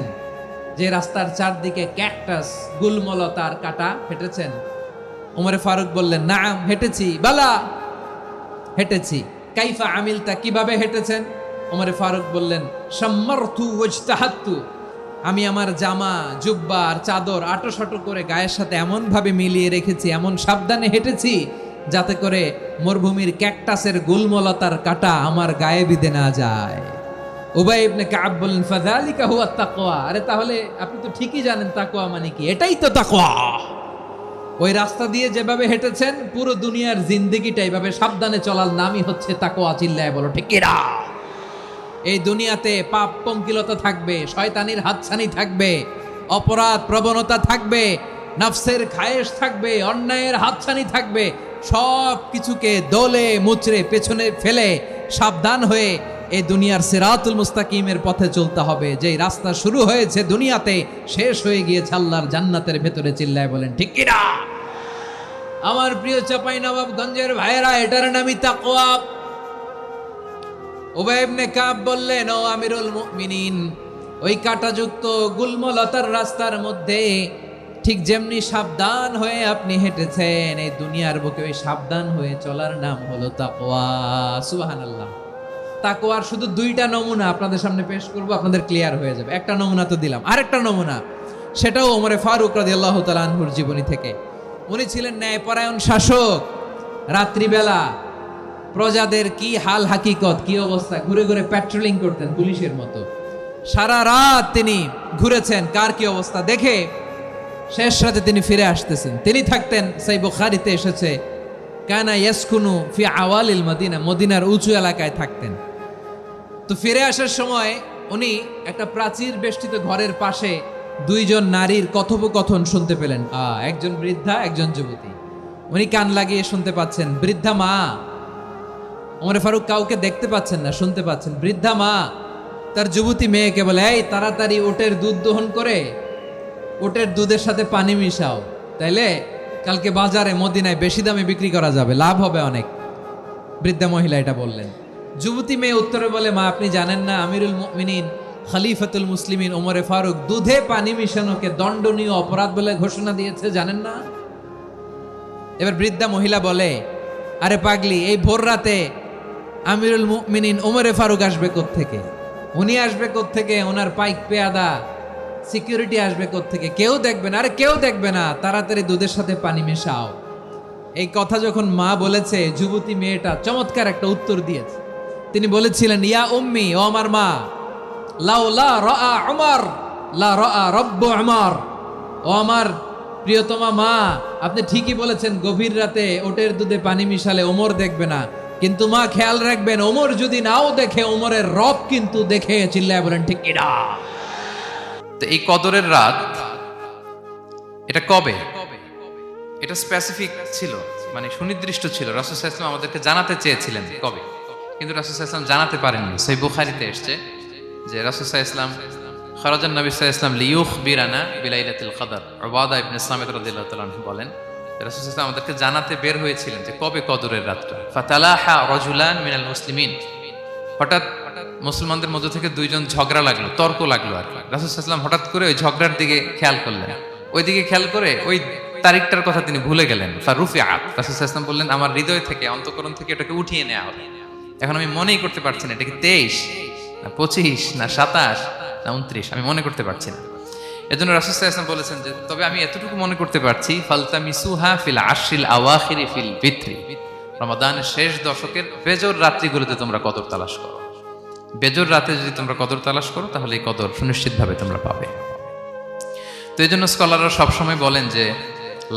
যে রাস্তার চারদিকে ক্যাকটাস, গুলমলতার কাঁটা, হেঁটেছেন? ওমরে ফারুক বললেন, নাম, হেঁটেছি। বালা, হেঁটেছি। কাইফা আমিলতা, কিভাবে হেঁটেছেন? ওমরে ফারুক বললেন, শাম্মারতু ওয়াজতাহাত্তু, আমি আমার জামা, জুব্বা আর চাদর আটোসাটো করে গায়ের সাথে এমন ভাবে মিলিয়ে রেখেছি, এমন সাবধানে হেঁটেছি যাতে করে মরুভূমির ক্যাকটাসের গুলমলতার কাঁটা আমার গায়ে বিঁধে না যায়। উবাই ইবনে কাব বললেন, ফাযালিকা হুয়া তাকওয়া, আরে তাহলে আপনি তো ঠিকই জানেন তাকওয়া মানে কি, এটাই তো তাকওয়া। ওই রাস্তা দিয়ে যেভাবে হেঁটেছেন, পুরো দুনিয়ার জিন্দেগিটা এইভাবে সাবধানে চলার নামই হচ্ছে তাকওয়া। চিল্লায় বলো ঠিক কিনা? এই দুনিয়াতে পাপ পঙ্কিলতা থাকবে, শয়তানির হাতছানি থাকবে, অপরাধ প্রবণতা থাকবে, নফসের খায়েশ থাকবে, অন্যায়ের হাতছানি থাকবে। সব কিছুকে দোলে মুচড়ে পেছনে ফেলে সাবধান হয়ে এই দুনিয়ার সিরাতুল মুস্তাকিমের পথে চলতে হবে। যেই রাস্তা শুরু হয়েছে দুনিয়াতে, শেষ হয়ে গিয়েছে আল্লাহর জান্নাতের ভেতরে। চিল্লায় বলেন ঠিক কিনা? আমার প্রিয় চাঁপাইনবাবগঞ্জের ভাইয়েরা, এটার নামই তাকওয়া। উবাই ইবনে কাব বললেন, ও আমিরুল মুমিনিন, ওই কাঁটাযুক্ত গুলমলতার রাস্তার মধ্যে ঠিক যেমনি সাবধান হয়ে আপনি হেঁটেছেন, এই দুনিয়ার বুকে ওই সাবধান হয়ে চলার নাম হলো তাকওয়া। সুবহানাল্লাহ। তাকওয়ার শুধু দুইটা নমুনা আপনাদের সামনে পেশ করব, আপনাদের ক্লিয়ার হয়ে যাবে। একটা নমুনা তো দিলাম, আরেকটা নমুনা, সেটাও ওমরে ফারুক রাদিয়াল্লাহু তাআলা আনহুর জীবনী থেকে। উনি ছিলেন ন্যায়পরায়ণ শাসক। রাত্রিবেলা প্রজাদের কি হাল হাকিকত, কি অবস্থা, ঘুরে ঘুরে প্যাট্রোলিং করতেন পুলিশের মতো। সারা রাত তিনি ঘুরেছেন কার কি অবস্থা দেখে, শেষ রাতে তিনি ফিরে আসতেছেন। তিনি থাকতেন, সেই বুখারীতে এসেছে, কানা ইয়াসকুনু ফি আওয়ালিল মদিনা, মদিনার উঁচু এলাকায় থাকতেন। তো ফিরে আসার সময় উনি একটা প্রাচীর বেষ্টিত ঘরের পাশে দুইজন নারীর কথোপকথন শুনতে পেলেন। একজন বৃদ্ধা, একজন যুবতী। উনি কান লাগিয়ে শুনতে পাচ্ছেন। বৃদ্ধা মা, ওমরে ফারুক কাউকে দেখতে পাচ্ছেন না, শুনতে পাচ্ছেন। বৃদ্ধা মা তার যুবতী মেয়েকে বলে, এই তাড়াতাড়ি ওটের দুধ দহন করে ওটের দুধের সাথে পানি মিশাও, তাইলে কালকে বাজারে মদিনায় বেশি দামে বিক্রি করা যাবে, লাভ হবে অনেক। বৃদ্ধা মহিলা এটা বললেন। যুবতী মেয়ে উত্তরে বলে, মা আপনি জানেন না আমিরুল মুমিনিন খলিফাতুল মুসলিমিন ওমরে ফারুক দুধে পানি মিশানোকে দণ্ডনীয় অপরাধ বলে ঘোষণা দিয়েছে, জানেন না? এবার বৃদ্ধা মহিলা বলে, আরে পাগলি, এই ভোর রাতে আমিরুল মুমিনিন ওমরে ফারুক আসবে কোত্থেকে? উনি আসবে কোত্থেকে? ওনার পাইক পেয়াদা সিকিউরিটি আসবে কোত্থেকে? কেউ দেখবে না। আরে কেউ দেখবে না, তাড়াতাড়ি দুধের সাথে পানি মেশাও। এই কথা যখন মা বলেছে, যুবতী মেয়েটা চমৎকার একটা উত্তর দিয়েছে। তিনি বলেছিলেন, ইয়া উম্মি, ও আমার মা, লাউলা রাআ উমর লা রাআ রব্বু উমর, ও আমার প্রিয়তমা মা, আপনি ঠিকই বলেছেন, গভীর রাতে ওটের দুধে পানি মিশালে ওমর দেখবে না, কিন্তু মা খেয়াল রাখবেন, ওমর যদি নাও দেখে, ওমরের রব কিন্তু দেখে। চিল্লায় বলেন ঠিক কিনা? তো এই কদরের রাত, এটা কবে? এটা স্পেসিফিক ছিল, মানে সুনির্দিষ্ট ছিল। রাসূল সাল্লাল্লাহু আলাইহি ওয়াসাল্লাম আমাদেরকে জানাতে চেয়েছিলেন কবে, কিন্তু রাসূল সাল্লাল্লাহু আলাইহি ওয়াসাল্লাম জানাতে পারেননি। সহিহ বুখারীতে এসেছে যে রাসূল সাল্লাল্লাহু আলাইহি ওয়াসাল্লাম খারাজান নবী সাল্লাল্লাহু আলাইহি ওয়াসাল্লাম লিয়ুখবিরানা বিলাইলাতিল কদর। উবাদা ইবনে সামিত রাদিয়াল্লাহু তাআলা আনহু বলেন, রাসূল সাল্লাল্লাহু আলাইহি ওয়াসাল্লাম আমাদেরকে জানাতে বের হয়েছিলেন যে কবে কদরের রাতটা। ফাতালাহা রাজুলান মিনাল মুসলিমিন, হঠাৎ মুসলমানদের মধ্য থেকে দুইজন ঝগড়া লাগলো, তর্ক লাগলো আর কি। রাসূল সাল্লাল্লাহু আলাইহি ওয়াসাল্লাম হঠাৎ করে ওই ঝগড়ার দিকে খেয়াল করলেন, ওই দিকে খেয়াল করে ওই তারিখটার কথা তিনি ভুলে গেলেন। ফারুফিআত, রাসূল সাল্লাল্লাহু আলাইহি ওয়াসাল্লাম বললেন, আমার হৃদয় থেকে, অন্তঃকরণ থেকে এটাকে উঠিয়ে নেওয়া হবে। এখন আমি মনেই করতে পারছি না এটা কি 23 না 25 না 27 না 29, আমি মনে করতে পারছি না। এজন্য রাসূল সাল্লাল্লাহু আলাইহি ওয়াসাল্লাম বলেছেন যে তবে আমি এতটুকু মনে করতে পারছি, ফালতামিসুহা ফিল আশরিল আওয়াখিরি ফিল বিত্রি, রমাদানের শেষ দশকের বেজর রাত্রিগুলোতে তোমরা কদর তালাশ করো। বেজর রাতে যদি তোমরা কদর তালাশ করো তাহলে এই কদর সুনিশ্চিতভাবে তোমরা পাবে। তো এই জন্য স্কলাররা সবসময় বলেন যে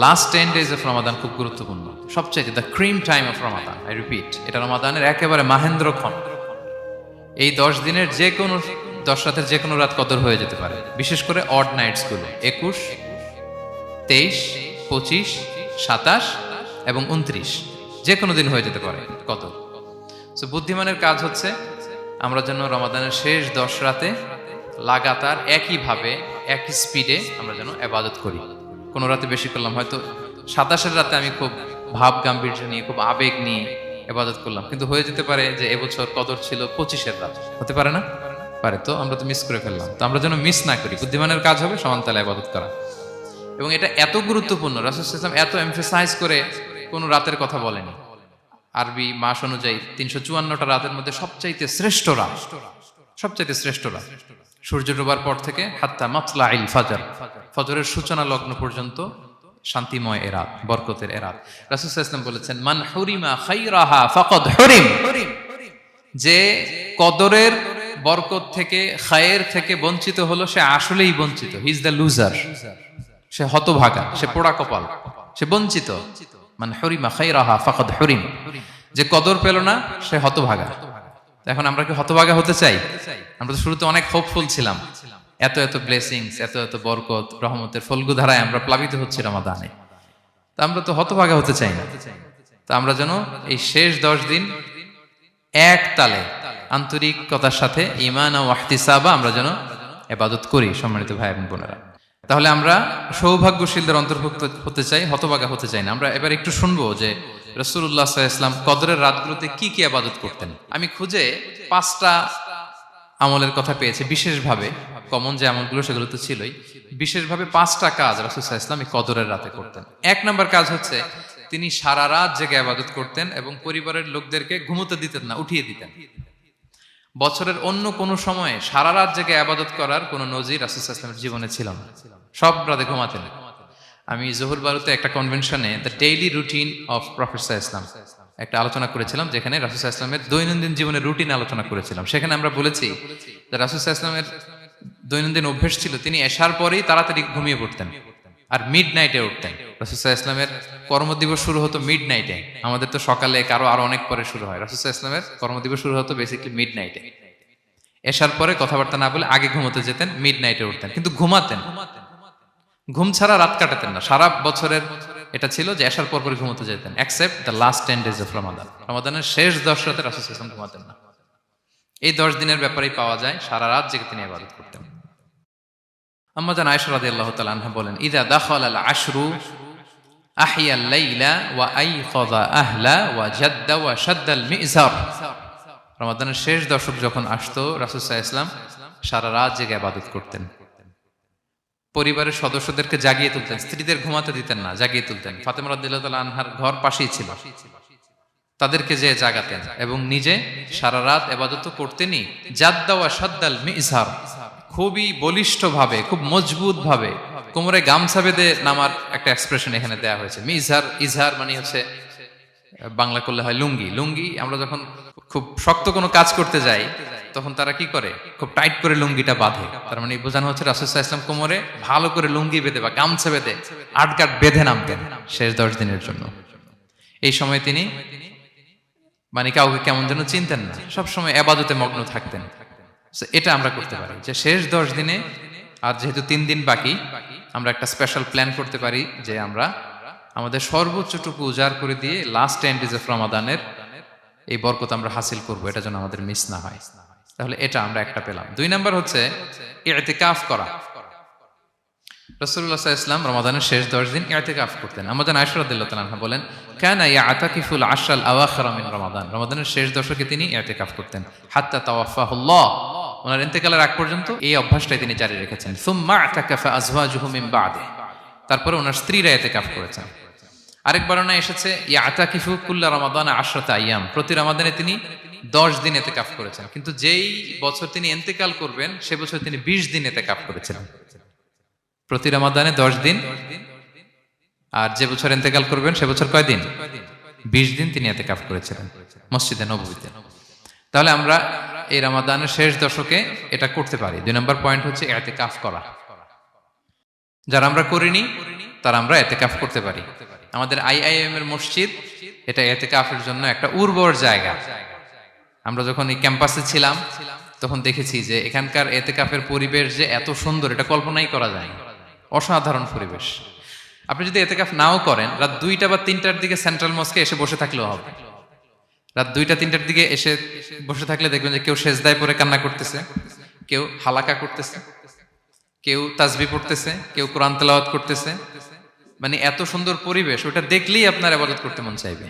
লাস্ট 10 days অফ রমাদান খুব গুরুত্বপূর্ণ, সবচাইতে the cream time of Ramadan. I repeat, এটা রমাদানের একেবারে মাহেন্দ্রক্ষণ। এই 10 দিনের যে কোনো 10 রাতের যে কোনো রাত কদর হয়ে যেতে পারে, বিশেষ করে অড নাইটসগুলো 21, 23, 25, 27 এবং 29, যে কোনো দিন হয়ে যেতে পারে কদর। সো বুদ্ধিমানের কাজ হচ্ছে আমরা যেন রমাদানের শেষ 10 রাতে লাগাতার একইভাবে একই স্পিডে আমরা যেন ইবাদত করি। কোনো রাতে বেশি করলাম, হয়তো 27-এর রাতে আমি খুব ভাব গাম্ভীর্য নিয়ে খুব আবেগ নিয়ে ইবাদত করলাম, কিন্তু হয়ে যেতে পারে যে এবছর কদর ছিল 25-এর রাত, হতে পারে না? পারে। তো আমরা তো মিস করে ফেললাম। তো আমরা যেন মিস না করি, বুদ্ধিমানের কাজ হবে সমান তালে ইবাদত করা। এবং এটা এত গুরুত্বপূর্ণ, রাসূল সাল্লাল্লাহু আলাইহি ওয়াসাল্লাম এত এমফাসাইজ করে কোনো রাতের কথা বলেনি। আরবি মাস অনুযায়ী 354টা রাতের মধ্যে সবচাইতে শ্রেষ্ঠ রাত, সবচাইতে শ্রেষ্ঠ রাত সূর্য ডোবার পর থেকে হাত্তা মাতলাইল ফাজর, ফজরের সূচনা লগ্ন পর্যন্ত শান্তিময় এ রাত, বরকতের এ রাত। রাসূল সাল্লাল্লাহু আলাইহি ওয়াসাল্লাম বলেছেন, মান হুরিমা খাইরাহা ফাকাদ হুরিম, যে কদরের বরকত থেকে, খায়ের থেকে বঞ্চিত হলো, সে আসলেই বঞ্চিত। হি ইজ দ্য লুজার, সে হতভাগা, সে পোড়া কপাল, সে বঞ্চিত। মান হুরিমা খাইরাহা ফাকাদ হুরিম, যে কদর পেল না সে হতভাগা। এখন আমরা কি হতভাগা হতে চাই? আমরা তো শুরুতে অনেক হোপফুল ছিলাম, এত এত ব্লেসিংস, এত এত বরকত, রহমতের ফলগু ধারায় আমরা প্লাবিত হচ্ছি রমাদানে। তা আমরা তো হতভাগা হতে চাই না। তা আমরা যেন এই শেষ 10 দিন এক তালে আন্তরিকতার সাথে ঈমান ও ইহতিসাবা আমরা যেন ইবাদত করি। সম্মানিত ভাই এবং বোনেরা, তাহলে আমরা সৌভাগ্যশীলদের অন্তর্ভুক্ত হতে চাই, হতভাগা হতে চাই না। আমরা এবার একটু শুনবো যে রাসূলুল্লাহ সাল্লাল্লাহু আলাইহি ওয়াসাল্লাম কদরের রাতগুলোতে কি কি ইবাদত করতেন। আমি খুঁজে 5টা আমলের কথা পেয়েছি বিশেষভাবে, কমন যে আমলগুলো সেগুলো তো ছিলই, বিশেষভাবে 5টা কাজ রাসূল সাল্লাল্লাহু আলাইহি ওয়াসাল্লাম এই কদরের রাতে করতেন। 1 নম্বর কাজ হচ্ছে তিনি সারা রাত জেগে ইবাদত করতেন এবং পরিবারের লোকদেরকে ঘুমোতে দিতেন না, উঠিয়ে দিতেন। বছরের অন্য কোনো সময়ে সারা রাত জেগে ইবাদত করার কোনো নজির রাসূল সাল্লাল্লাহু আলাইহি ওয়াসাল্লামের জীবনে ছিল না। সব রাতে ঘুমাতেন। আমি জহুর বারুতে একটা কনভেনশনে the daily routine of prophet সাল্লাল্লাহু আলাইহি ওয়াসাল্লাম একটা আলোচনা করেছিলাম, যেখানে রাসূল সাল্লাল্লাহু আলাইহি ওয়াসাল্লামের দৈনন্দিন জীবনের রুটিন আলোচনা করেছিলাম। সেখানে আমরা বলেছি যে রাসূল সাল্লাল্লাহু আলাইহি ওয়াসাল্লামের দৈনন্দিন অভ্যাস ছিল তিনি এশার পরেই তাড়াতাড়ি ঘুমিয়ে পড়তেন আর মিড নাইটে উঠতেন। রাসূল সাল্লাল্লাহু আলাইহি ওয়াসাল্লামের কর্মদিবস শুরু হতো মিড নাইটে। আমাদের তো সকালে, কারো আরো অনেক পরে শুরু হয়। রাসূল সাল্লাল্লাহু আলাইহি ওয়াসাল্লামের কর্মদিবস শুরু হতো বেসিক্যালি মিড নাইটে। এশার পরে কথাবার্তা না বলে আগে ঘুমোতে যেতেন, মিড নাইটে উঠতেন, কিন্তু ঘুমাতেন। ঘুম ছাড়া রাত কাটাতেন না। সারা বছরের এটা ছিল যে এশার পর পরে ঘুমোতে যেতেন, except the last 10 days of Ramadan. রমাদানের শেষ 10 রাতে রাসূল সাল্লাল্লাহু আলাইহি ওয়াসাল্লাম ঘুমাতেন না। এই 10 দিনের ব্যাপারেই পাওয়া যায় সারা রাত জেগে তিনি ইবাদত করতেন। আম্মা জান আয়েশা রাদিয়াল্লাহু তাআলা আনহা বলেন, ইযা দাখালাল আশরু আহিয়াল লাইলা ওয়া আইকাযা আহলা ওয়া জাদ্দা ওয়া শাদ্দাল মিজার। রমাদানের শেষ দশক যখন আসতো, রাসূল সাল্লাল্লাহু আলাইহি ওয়াসাল্লাম সারা রাত জেগে ইবাদত করতেন। পরিবারের সদস্যদেরকে জাগিয়ে তুলতেন, স্ত্রীদের ঘুমাতে দিতেন না, জাগিয়ে তুলতেন। ফাতেমা রাদিয়াল্লাহু তাআলা আনহার ঘর পাশেই ছিল, তাদেরকে যে জাগাতেন এবং নিজে সারা রাত ইবাদত করতেনই। জাদ্দা ওয়া শাদ্দাল মিজার, খুবই বলিষ্ঠ ভাবে, খুব মজবুত ভাবে কোমরে গামছা বেঁধে নামার একটা এক্সপ্রেশন এখানে দেয়া হয়েছে। মিজার, ইজহার মানে হচ্ছে বাংলা করলে হয় লুঙ্গি। লুঙ্গি আমরা যখন খুব শক্ত কোনো কাজ করতে যাই তখন তারা কি করে, খুব টাইট করে লুঙ্গিটা বাঁধে। তার মানে বোঝানো হচ্ছে রাসূল সাল্লাল্লাহু আলাইহি ওয়াসাল্লাম কোমরে ভালো করে লুঙ্গি বেঁধে বা গামছা বেঁধে আটগাট বেঁধে নামতেন শেষ 10 দিনের জন্য। এই সময় তিনি মানে কাউকে কেমন যেন চিনতেন না, সবসময় ইবাদতে মগ্ন থাকতেন। এটা আমরা করতে পারি যে শেষ 10 দিনে, আর যেহেতু 3 দিন বাকি, আমরা একটা স্পেশাল প্ল্যান করতে পারি যে আমরা আমাদের সর্বোচ্চটুকু উজাড় করে দিয়ে লাস্ট 10 days অফ রমাদানের এই বরকত আমরা হাসিল করব, এটা যেন আমাদের মিস না হয়। তাহলে এটা আমরা একটা পেলাম। 2 নাম্বার হচ্ছে ইতিকাফ করা। রাসূলুল্লাহ সাল্লাল্লাহু আলাইহি ওয়াসাল্লাম রমাদানের শেষ 10 দিন ইতিকাফ করতেন। আমাদের আয়েশা রাদিয়াল্লাহু তাআলা আনহা বলেন, কানা ইয়াতাকিফুল আশরাল আওয়াখির মিন রমাদান। রমাদানের শেষ দশকে তিনি ইতিকাফ করতেন হাত্তা তাওয়াফাহুল্লাহ, ওনার ইন্তেকালের আগ পর্যন্ত এই অভ্যাসটাই তিনি জারি রেখেছেন। সুম্মা আতাকাফা আজওয়াজুহু মিন বাদে, তারপরে ওনার স্ত্রীরা ইতিকাফ করেছেন। আরেক বর্ণনা এসেছে ইয়াতাকিফু কুল্লা রমাদান 10 আইয়াম, প্রতি রমাদানে তিনি 10 দিন ইতিকাফ করেছেন। কিন্তু যেই বছর তিনি ইন্তেকাল করবেন সে বছর তিনি 20 দিন ইতিকাফ করেছিলেন। প্রতি রমাদানে 10 দিন, আর যে বছর ইন্তেকাল করবেন সে বছর কয় দিন? 20 দিন তিনি ইতিকাফ করেছিলেন মসজিদে নববীতে। তাহলে আমরা এই রমাদানের শেষ দশকে এটা করতে পারি। 2 নম্বর পয়েন্ট হচ্ছে ইতিকাফ করা। যারা আমরা করিনি তারা আমরা ইতিকাফ করতে পারি। আমাদের আইআইএম এর মসজিদ এটা ইতিকাফের জন্য একটা উর্বর জায়গা। আমরা যখন এই ক্যাম্পাসে ছিলাম তখন দেখেছি যে এখানকার ইতিকাফের পরিবেশ যে এত সুন্দর এটা কল্পনাই করা যায় না। অসাধারণ পরিবেশ। আপনি যদি ইতিকাফ নাও করেন, রাত 2টা বা 3টার দিকে সেন্ট্রাল মস্কে এসে বসে থাকলেও হবে। রাত 2টা 3টার দিকে এসে বসে থাকলে দেখবেন যে কেউ সেজদায় পড়ে কান্না করতেছে, কেউ হালাকা করতেছে, কেউ তাসবিহ পড়তেছে, কেউ কোরআন তেলাওয়াত করতেছে। মানে এত সুন্দর পরিবেশ, ওটা দেখলেই আপনার ইবাদত করতে মন চাইবে।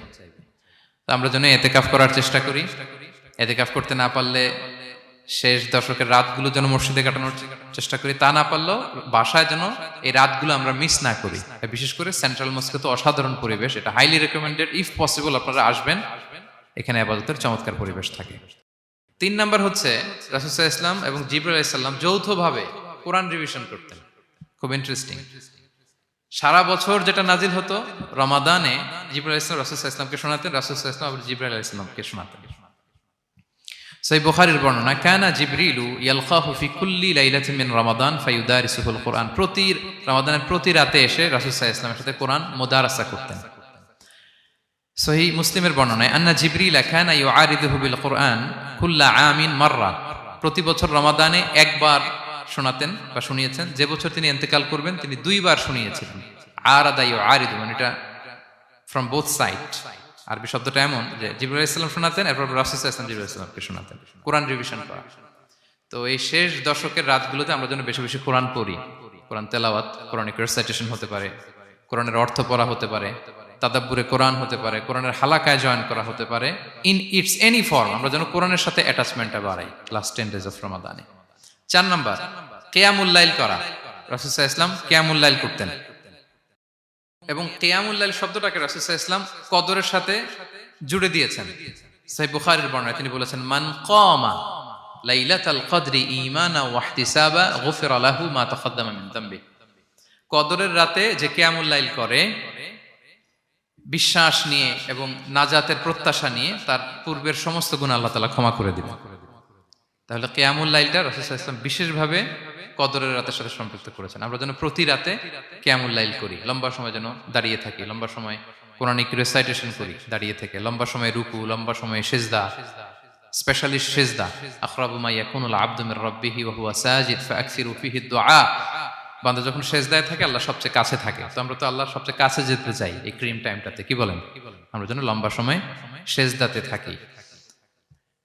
তো আমরা যেন ইতিকাফ করার চেষ্টা করি। ইতিকাফ করতে না পারলে শেষ দশকের রাতগুলো যেন মসজিদে কাটানোর চেষ্টা করি, তা না পারলেও বাসায় যেন এই রাতগুলো আমরা মিস না করি। বিশেষ করে সেন্ট্রাল মস্কে তো অসাধারণ পরিবেশ, এটা হাইলি রেকমেন্ডেড। ইফ পসিবল আপনারা আসবেন, এখানে ইবাদতের চমৎকার পরিবেশ থাকে। 3 নাম্বার হচ্ছে রাসূল সাল্লাল্লাহু আলাইহি ওয়াসাল্লাম এবং জিবরাইল আলাইহিস সালাম যৌথভাবে কোরআন রিভিশন করতেন। খুব ইন্টারেস্টিং। সারা বছর যেটা নাজিল হতো, রমাদানে জিবরাইল আলাইহিস সালাম রাসূল সাল্লাল্লাহু আলাইহি ওয়াসাল্লামকে শোনাতেন, রাসূল সাল্লাল্লাহু আলাইহি ওয়াসাল্লাম আবার জিবরাইল আলাইহিস সালামকে শোনাতেন। সহিহ বুখারীর বর্ণনা, কানা জিবরিলু ইয়ালকাহু ফি কুল্লি লাইলাতিন মিন রমাদান ফায়ুদারিসুহুল কুরআন। প্রতি রমাদানের প্রতি রাতে এসে রাসূল সাল্লাল্লাহু আলাইহি ওয়াসাল্লামের সাথে কোরআন মুদারাসা করতেন। সহিহ মুসলিমের বর্ণনায়, আন্না জিবরিল কানা ইউআরিদুহু বিল কুরআন কুল্লা আমিন মাররা। প্রতি বছর রমাদানে একবার শোনাতেন বা শুনিয়েছেন। যে বছর তিনি ইন্তেকাল করবেন তিনি 2 বার শুনিয়েছিলেন। আরাদা ইউআরিদু, মানে এটা ফ্রম বোথ সাইড। আরবি শব্দটা এমন যে জিবরাইল আলাইহিস সালাম শোনাতেন, এরপর রাসূল সাল্লাল্লাহু আলাইহি ওয়াসাল্লাম জিবরাইল আলাইহিস সালামকে শোনাতেন। কোরআন রিভিশন করা। তো এই শেষ দশকের রাতগুলোতে আমরা যেন বেশি বেশি কোরআন পড়ি। কোরআন তেলাওয়াত, কোরআনিক রেসাইটেশন হতে পারে, কোরআনের অর্থ পড়া হতে পারে, তাদাব্বুরে কোরআন হতে পারে, কোরআনের হালাকায় জয়েন করা হতে পারে। ইন ইটস এনি ফর্ম আমরা যেন কোরআনের সাথে অ্যাটাচমেন্টটা বাড়াই লাস্ট 10 ডেজ অফ রমাদানে। 4 নাম্বার, কিয়ামুল লাইল করা। রাসূল সাল্লাল্লাহু আলাইহি ওয়াসাল্লাম কিয়ামুল লাইল করতেন। এবং কিয়ামুল লাইল শব্দটাকে রাসূল সাল্লাল্লাহু আলাইহি ওয়াসাল্লাম কদরের সাথে জুড়ে দিয়েছেন। সহিহ বুখারীর বর্ণনায় তিনি বলেছেন, মান কামা লাইলাতাল কদরি ঈমানা ওয়া ইহতিসাবা গুফিরা লাহু মা তাকাদ্দামা মিন যামবি। কদরের রাতে যে কিয়ামুল লাইল করে বিশ্বাস নিয়ে এবং নাজাতের প্রত্যাশা নিয়ে, তার পূর্বের সমস্ত গুনাহ আল্লাহ তাআলা ক্ষমা করে দিবেন। তাহলে কিয়ামুল লাইলটা রাসূল সাল্লাল্লাহু আলাইহি ওয়াসাল্লাম বিশেষভাবে কদরের রাতের সাথে সম্পৃক্ত করেছেন। আমরা যেন প্রতি রাতে কিয়ামুল লাইল করি, লম্বা সময় যেন দাঁড়িয়ে থাকি, লম্বা সময় কোরআনিক রেসাইটেশন করি দাঁড়িয়ে থেকে, লম্বা সময় রুকু, লম্বা সময় সিজদা, স্পেশালি সিজদা। আখরাবু মা ইয়াকুনুল আবদু মির রাব্বিহি ওয়া হুয়া সাজিদ ফাআকসিরু ফিহি দুআ। বান্দা যখন সিজদায় থাকে আল্লাহ সবচেয়ে কাছে থাকে। তো আমরা তো আল্লাহর সবচেয়ে কাছে যেতে চাই এই ক্রিম টাইমটাতে, কি বলেন? আমরা যেন লম্বা সময় সিজদাতে থাকি।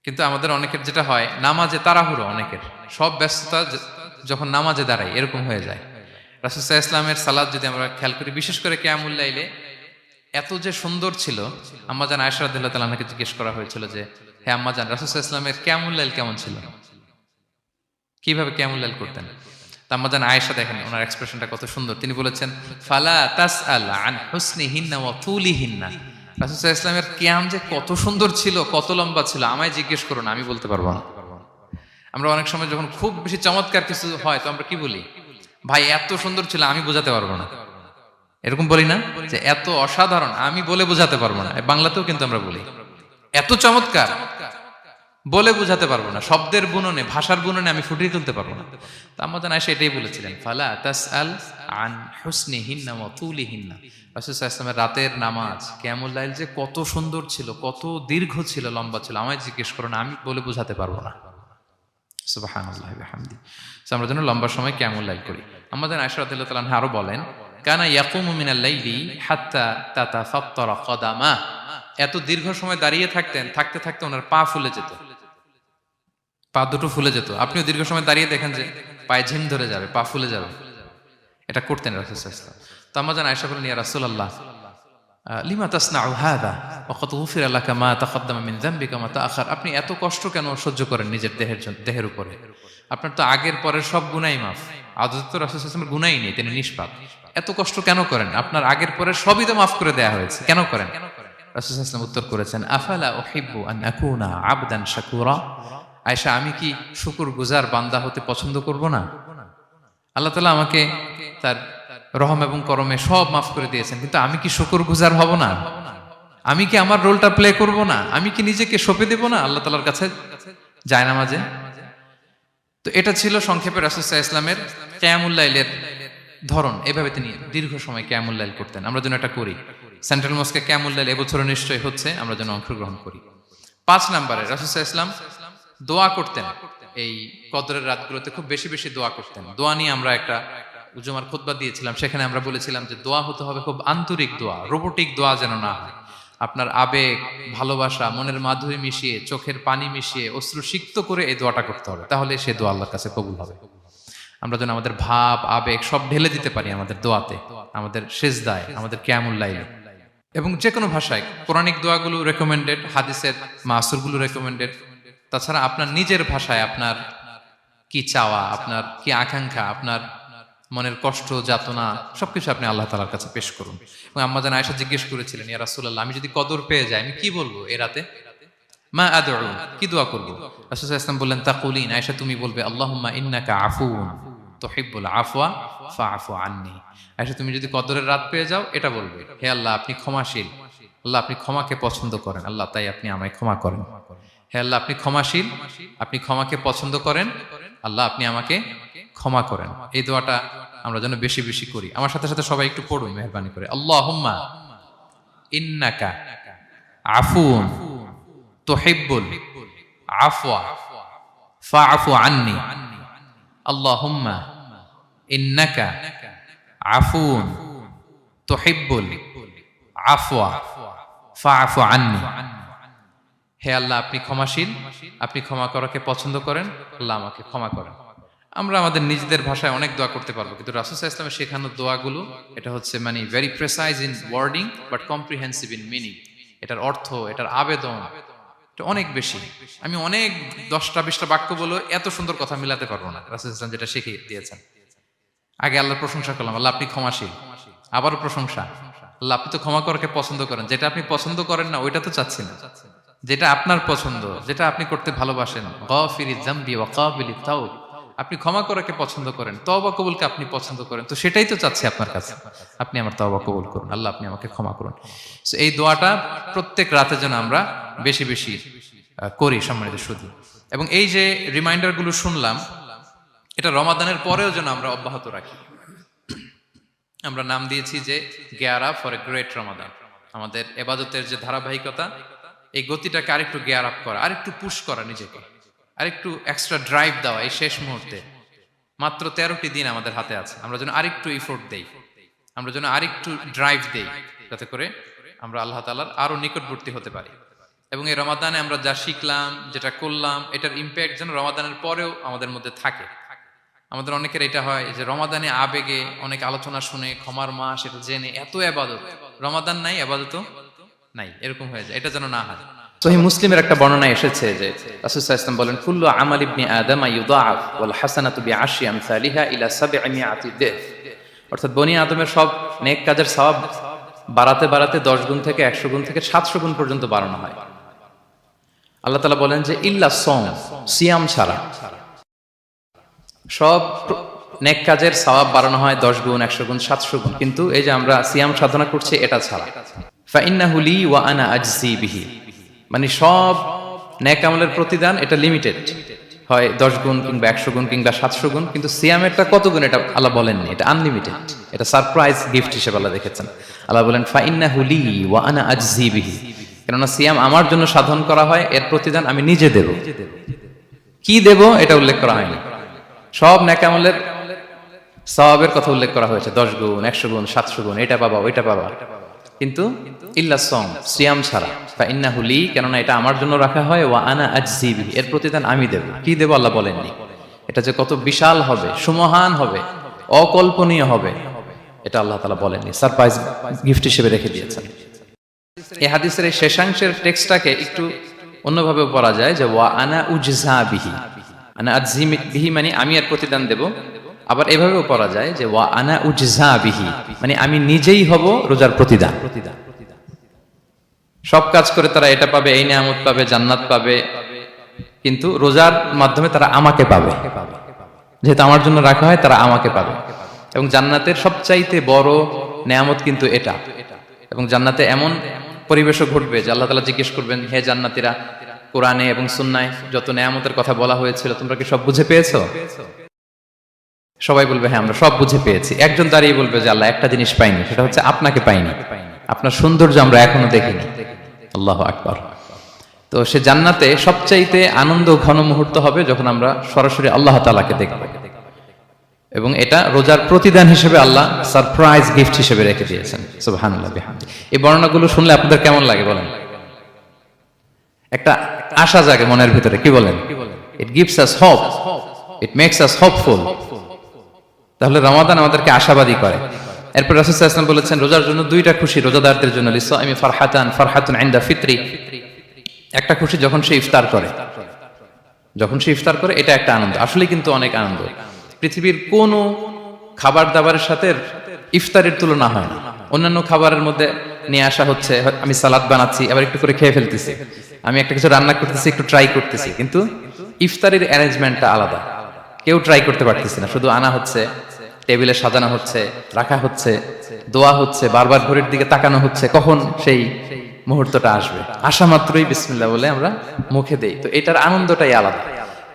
কিন্তু আমাদের অনেকের যেটা হয়, নামাজে তাড়াহুড়ো, অনেকের সব ব্যস্ততা যখন নামাজে দাঁড়াই এরকম হয়ে যায়। রাসূল সাল্লাল্লাহু আলাইহি ওয়াসাল্লামের সালাত যদি আমরা খেয়াল করি, বিশেষ করে কিয়ামুল লাইলে এত যে সুন্দর ছিল। আম্মাজান আয়েশা রাদিয়াল্লাহু তাআলা আনহাকে জিজ্ঞেস করা হয়েছিল যে, হে আম্মাজান, রাসূল সাল্লাল্লাহু আলাইহি ওয়াসাল্লামের কিয়ামুল লাইল কেমন ছিল, কিভাবে কিয়ামুল লাইল করতেন? আম্মাজান আয়েশা, দেখেন ওনার এক্সপ্রেশনটা কত সুন্দর। তিনি বলেছেন, ফালা তাসআল আন হুসনিহিন্না ওয়া তুলিহিন্না। রাসূল সাল্লাল্লাহু আলাইহি ওয়াসাল্লামের কিয়াম যে কত সুন্দর ছিল, কত লম্বা ছিল, আমায় জিজ্ঞেস করো না, আমি বলতে পারবো না। আমরা অনেক সময় যখন খুব বেশি চমৎকার কিছু হয় তো আমরা কি বলি, ভাই এত সুন্দর ছিল, আমি বোঝাতে পারবো না। এরকম বলি না যে এত অসাধারণ, আমি বলে বোঝাতে পারবো না। বাংলাতেও কিন্তু আমরা বলি এত চমৎকার, বলে বোঝাতে পারবো না, শব্দের বুননে, ভাষার বুননে আমি ফুটিয়ে তুলতে পারবো না। তো আম্মাজান আয়েশা এটাই বলেছিলেন, ফালা তাসআল আন হুসনিহিন্না ওয়া তুলিহিন্না। রাসূল সাল্লাল্লাহু আলাইহি ওয়াসাল্লামের রাতের নামাজ কিয়ামুল লাইল যে কত সুন্দর ছিল, কত দীর্ঘ ছিল, লম্বা ছিল, আমায় জিজ্ঞেস করো না, আমি বলে বোঝাতে পারবো না। সুবহানাল্লাহি ওয়া বিহামদি। আমরা যেন লম্বা সময় কিয়ামুল লাইল করি। আম্মাজান আয়েশা রাদিয়াল্লাহু তাআলা আনহা আরো বলেন, কানা ইয়াকুমু মিনাল লাইলি হাত্তা তাতাফাত্তারা কদামা। এত দীর্ঘ সময় দাঁড়িয়ে থাকতেন, থাকতে থাকতে ওনার পা ফুলে যেত, পা দুটো ফুলে যেত। আপনিও দীর্ঘ সময় দাঁড়িয়ে দেখেন যে পায়ে ঝিম ধরে যাবে, পা ফুলে যাবে, এটা করতেন রাসূল সাল্লাল্লাহু আলাইহি ওয়াসাল্লাম। তো আম্মাজান আয়েশা বলেন, ইয়া রাসূলুল্লাহ লিমা তাসনাউ হাযা ওয়া ক্বাদ গুফিরা লাকা মা তাকাদ্দামা মিন যামবিকা মা তাআখার। আপনি এত কষ্ট কেন সহ্য করেন নিজের দেহের উপরে? আপনার তো আগের পরের সব গুনাহ মাফ। আদতে তো রাসূল সাল্লাল্লাহু আলাইহি ওয়াসাল্লামের গুনাহই নেই, তিনি নিষ্পাপ। এত কষ্ট কেন করেন? আপনার আগের পরের সবই তো মাফ করে দেয়া হয়েছে, কেন করেন? রাসূল সাল্লাল্লাহু আলাইহি ওয়াসাল্লাম উত্তর করেছেন, আফালা উহিব্বু আন আকুনা আবদান শাকুরা। আয়েশা, আমি কি শুকরগুজার বান্দা হতে পছন্দ করব না? আল্লাহ তাআলা আমাকে তার রহম এবং করমে সব মাফ করে দিয়েছেন, কিন্তু আমি কি শুকরগুজার হব না? আমি কি আমার রোলটা প্লে করব না? আমি কি নিজেকে সঁপে দেব না আল্লাহ তাআলার কাছে? জায়নামাজে। তো এটা ছিল সংক্ষেপে রাসূল সাল্লাল্লাহু আলাইহি ওয়াসাল্লামের কিয়ামুল লাইলের ধরন। এভাবে তিনি দীর্ঘ সময় কিয়ামুল লাইল করতেন। আমরা যেন এটা করি। সেন্ট্রাল মস্কে কিয়ামুল লাইল এবছরও নিশ্চয়ই হচ্ছে, আমরা যেন অংশগ্রহণ করি। 5 নম্বরে রাসূল সাল্লাল্লাহু আলাইহি ওয়াসাল্লাম দোয়া করতেন। এই কদরের রাতগুলোতে খুব বেশি বেশি দোয়া করতেন। দোয়া নিয়ে আমরা একটা জুমার খুতবা দিয়েছিলাম, সেখানে আমরা বলেছিলাম যে দোয়া হতে হবে খুব আন্তরিক দোয়া, রোবোটিক দোয়া যেন না হয়। আপনার আবেগ, ভালোবাসা, মনের মাধুরী মিশিয়ে, চোখের পানি মিশিয়ে, অশ্রু সিক্ত করে এই দোয়াটা করতে হবে, তাহলে সে দোয়া আল্লাহর কাছে কবুল হবে। আমরা যেন আমাদের ভাব, আবেগ সব ঢেলে দিতে পারি আমাদের দোয়াতে, আমাদের সিজদায়, আমাদের কিয়ামুল লাইলে। এবং যে কোনো ভাষায় কোরআনিক দোয়াগুলো রেকমেন্ডেড, হাদিসের মাসুরগুলো রেকমেন্ডেড। তাছাড়া আপনার নিজের ভাষায় আপনার কি চাওয়া, আপনার কি আকাঙ্ক্ষা, আপনার মনের কষ্ট, যাতনা সবকিছু আপনি আল্লাহ তাআলার কাছে পেশ করুন। এবং আম্মা জান আয়েশা জিজ্ঞেস করেছিলেন, ইয়া রাসূলুল্লাহ, আমি যদি কদর পেয়ে যাই আমি কি বলবো এ রাতে? মা আদউ, কি দোয়া করব? রাসূল সাল্লাল্লাহু আলাইহি ওয়াসাল্লাম বললেন, তাকুলিন, আয়েশা তুমি বলবে, আল্লাহুম্মা ইন্নাকা আফুউন তুহিব্বুল আফওয়া ফাআফু আন্নী। আয়েশা তুমি যদি কদরের রাত পেয়ে যাও এটা বলবে, হে আল্লাহ আপনি ক্ষমাশীল, আল্লাহ আপনি ক্ষমাকে পছন্দ করেন, আল্লাহ তাই আপনি আমায় ক্ষমা করেন। হে আল্লাহ আপনি ক্ষমাশীল, আপনি ক্ষমাকে পছন্দ করেন, আল্লাহ আপনি আমাকে ক্ষমা করেন। এই দোয়াটা আমরা যেন বেশি বেশি করি। আমার সাথে সাথে সবাই একটু পড়ুন মেহেরবানি করে। আল্লাহুম্মা ইন্নাকা আফুউন তুহিব্বুল আফওয়া ফাআফু আন্নী। আল্লাহুম্মা ইন্নাকা আফুউন তুহিব্বুল আফওয়া ফাআফু আন্নী। হে আল্লাহ আপনি ক্ষমাশীল, আপনি ক্ষমা করাকে পছন্দ করেন, আল্লাহ আমাকে ক্ষমা করেন। আমরা আমাদের নিজেদের ভাষায় অনেক দোয়া করতে পারবো, কিন্তু রাসূল সাল্লাল্লাহু আলাইহি ওয়াসাল্লামের শেখানো দোয়াগুলো এটা হচ্ছে মানে very precise in wording but comprehensive in meaning. এটার অর্থ, এটার আবেদন এটা অনেক বেশি। আমি অনেক 10টা-20টা বাক্য বলে এত সুন্দর কথা মিলাতে পারবো না। রাসূল সাল্লাল্লাহু আলাইহি ওয়াসাল্লাম যেটা শিখিয়ে দিয়েছেন, আগে আল্লাহর প্রশংসা করলাম, আল্লাহ আপনি ক্ষমাশীল, আবারও প্রশংসা, আল্লাহ আপনি তো ক্ষমা করাকে পছন্দ করেন। যেটা আপনি পছন্দ করেন না ওইটা তো চাচ্ছি না, যেটা আপনার পছন্দ, যেটা আপনি করতে ভালোবাসেন, গাফিরিয যামবি ওয়া কাবিলিত তাওব, আপনি ক্ষমা করাকে পছন্দ করেন, তওবা কবুলকে আপনি পছন্দ করেন, তো সেটাই তো চাচ্ছি আপনার কাছে, আপনি আমার তওবা কবুল করুন, আল্লাহ আপনি আমাকে ক্ষমা করুন। সো এই দোয়াটা প্রত্যেক রাতে যেন আমরা বেশি বেশি করি সম্মানিত সুধী। এবং এই যে রিমাইন্ডার গুলো শুনলাম, এটা রমাদানের পরেও যেন আমরা অব্যাহত রাখি। আমরা নাম দিয়েছি যে gear up for a great Ramadan. আমাদের ইবাদতের যে ধারাবাহিকতা, এই গতিটাকে আরেকটু গেয়ার আপ করা, আরেকটু পুশ করা নিজেকে, আরেকটু এক্সট্রা ড্রাইভ দেওয়া এই শেষ মুহূর্তে। মাত্র 13টি দিন আমাদের হাতে আছে, আমরা যেন আরেকটু এফোর্ট দেই, আমরা যেন আরেকটু ড্রাইভ দেই, যাতে করে আমরা আল্লাহ তাআলার আরো নিকটবর্তী হতে পারি। এবং এই রমাদানে আমরা যা শিখলাম, যেটা করলাম, এটার ইম্প্যাক্ট যেন রমাদানের পরেও আমাদের মধ্যে থাকে। আমাদের অনেকের এটা হয় যে রমাদানে আবেগে অনেক আলোচনা শুনে, ক্ষমার মাস এটা জেনে এত ইবাদত, রমাদান নাই ইবাদতও নাই, এরকম হয়ে যায়। এটা যেন না হয়। সহিহ মুসলিমের একটা বর্ণনায় এসেছে যে রাসূল সাল্লাল্লাহু আলাইহি ওয়াসাল্লাম বলেন, কুল্লু আমাল ইবনি আদম ইউদাআফ ওয়াল হাসানাতু বিআশরি আমসালিহা ইলা 700 দিফ। অর্থাৎ বনি আদমের সব নেক কাজের সওয়াব বাড়াতে বাড়াতে 10 গুণ থেকে 100 গুণ থেকে 700 গুণ পর্যন্ত বাড়ানো হয়। আল্লাহ তাআলা বলেন যে ইল্লা সওম, সিয়াম ছাড়া সব নেক কাজের সওয়াব বাড়ানো হয় 10 গুণ, 100 গুণ, 700 গুণ, কিন্তু এই যে আমরা সিয়াম সাধনা করছি এটা ছাড়া। ফাইন্নাহু লি ওয়া আনা আজজি বিহি, মানে সব নেক আমলের প্রতিদান এটা লিমিটেড, হয় 10 গুণ কিংবা 100 গুণ কিংবা 700 গুণ, কিন্তু সিয়ামেরটা কত গুণ এটা আল্লাহ বলেননি, এটা আনলিমিটেড, এটা সারপ্রাইজ গিফট হিসেবে আল্লাহ দেখেছেন। আল্লাহ বলেন ফাইন্নাহু লি ওয়া আনা আজজি বিহি, কেননা সিয়াম আমার জন্য সাধন করা হয়, এর প্রতিদান আমি নিজে দেব। কি দেব এটা উল্লেখ করা হয়নি, সব নেক আমলের সওয়াবের কথা উল্লেখ করা হয়েছে, 10 গুণ, 100 গুণ, 700 গুণ, এটা পাবা ওইটা পাবা, কিন্তু ইল্লা সওম, সিয়াম ছাড়া। ফাইন্নাহু লি, কেননা এটা আমার জন্য রাখা হয়, ওয়া আনা আজজি বিহি, এর প্রতিদান আমি দেব। কি দেব আল্লাহ বলেননি। এটা যে কত বিশাল হবে, সুমহান হবে, অকল্পনীয় হবে, এটা আল্লাহ তাআলা বলেননি, সারপ্রাইজ গিফট হিসেবে রেখে দিয়েছেন। এই হাদিসের এই শেষাংশের টেক্সটটাকে একটু অন্যভাবে পড়া যায় যে ওয়া আনা উজজা বিহি, আনা আজজি বিহি মানে আমি এর প্রতিদান দেব। আবার এভাবেও পড়া যায় যে ওয়া আনা উজজা বিহি, মানে আমি নিজেই হব রোজার প্রতিদান। সব কাজ করে তারা এটা পাবে, এই নিয়ামত পাবে, জান্নাত পাবে, কিন্তু রোজার মাধ্যমে তারা আমাকে পাবে, যেহেতু আমার জন্য রাখা হয় তারা আমাকে পাবে। এবং জান্নাতের সবচাইতে বড় নিয়ামত কিন্তু এটা। এবং জান্নাতে এমন পরিবেশও ঘটবে যে আল্লাহ তাআলা জিজ্ঞেস করবেন, হে জান্নাতীরা কোরআনে এবং সুন্নায় যত নেয়ামতের কথা বলা হয়েছিল তোমরা কি সব বুঝে পেয়েছো? সবাই বলবে হ্যাঁ আমরা সব বুঝে পেয়েছি। একজন দাঁড়িয়ে বলবে যে আল্লাহ একটা জিনিস পাইনি, সেটা হচ্ছে আপনাকে পাইনি, আপনার সৌন্দর্য আমরা এখনো দেখিনি। আল্লাহু আকবার। তো সে জান্নাতে সবচাইতে আনন্দ ঘন মুহূর্ত হবে যখন আমরা সরাসরি আল্লাহ তাআলাকে দেখব, এবং এটা রোজার প্রতিদান হিসেবে আল্লাহ সারপ্রাইজ গিফট হিসেবে রেখে দিয়েছেন। সুবহানাল্লাহ বিহামদি। এই বর্ণনাগুলো শুনলে আপনাদের কেমন লাগে বলেন? একটা আশা জাগে মনের ভিতরে, কি বলেন? It gives us hope, it makes us hopeful. তাহলে রমাদান আমাদেরকে আশাবাদী করে। এরপর রাসূল সাল্লাল্লাহু আলাইহি ওয়াসাল্লাম বলেছেন রোজার জন্য দুইটা খুশি রোজাদারদের জন্য, লিসাইমি ফারহাতুন ইনদা ফিতরি। একটা খুশি যখন সে ইফতার করে, এটা একটা আনন্দ, আসলে কিন্তু অনেক আনন্দ। পৃথিবীর কোনো খাবার দাবারের সাথে ইফতারের তুলনা হয় না। অন্যান্য খাবারের মধ্যে নিয়ে আসা হচ্ছে, আমি সালাদ বানাচ্ছি আবার একটু করে খেয়ে ফেলতেছি, আমি একটা কিছু রান্না করতেছি একটু ট্রাই করতেছি, কিন্তু ইফতারের অ্যারেঞ্জমেন্টটা আলাদা। কেউ ট্রাই করতে পারতেছে না, শুধু আনা হচ্ছে, টেবিলে সাজানো হচ্ছে, রাখা হচ্ছে, দোয়া হচ্ছে, বারবার ঘড়ির দিকে তাকানো হচ্ছে কখন সেই মুহূর্তটা আসবে। আসা মাত্রই বিসমিল্লাহ বলে আমরা মুখে দেই। তো এটার আনন্দটাই আলাদা।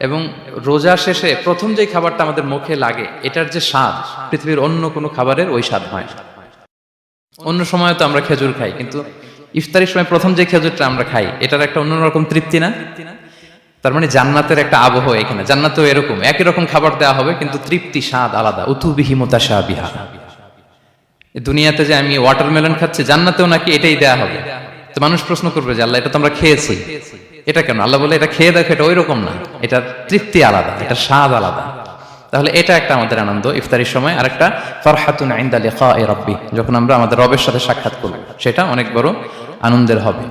এবং রোজা শেষে প্রথম যে খাবারটা আমাদের মুখে লাগে, এটার যে স্বাদ পৃথিবীর অন্য কোনো খাবারের ওই স্বাদ হয় না। অন্য সময় তো আমরা খেজুর খাই, কিন্তু ইফতারির সময় প্রথম যে খেজুরটা আমরা খাই, এটার একটা অন্যরকম তৃপ্তি না? তার মানে জান্নাতের একটা আবহ এখানে। জান্নাতেও এরকম একই রকম খাবার দেওয়া হবে, কিন্তু তৃপ্তি স্বাদ আলাদা। উতুবিহি মুতাশাবিহা। দুনিয়াতে যে আমি ওয়াটারমেলন খাচ্ছি, জান্নাতেও নাকি এটাই দেয়া হবে। তো মানুষ প্রশ্ন করবে যে আল্লাহ এটা তো আমরা খেয়েছি, এটা কেন? আল্লাহ বলে এটা খেয়ে দেখো, এটা ওই রকম না, এটার তৃপ্তি আলাদা, এটার স্বাদ আলাদা। তাহলে এটা একটা আমাদের আনন্দ ইফতারির সময়। আর একটা ফারহাতুন ইনদা লিকাই রাব্বি, যখন আমরা আমাদের রবের সাথে সাক্ষাৎ করব, সেটা অনেক বড় আনন্দের হবে।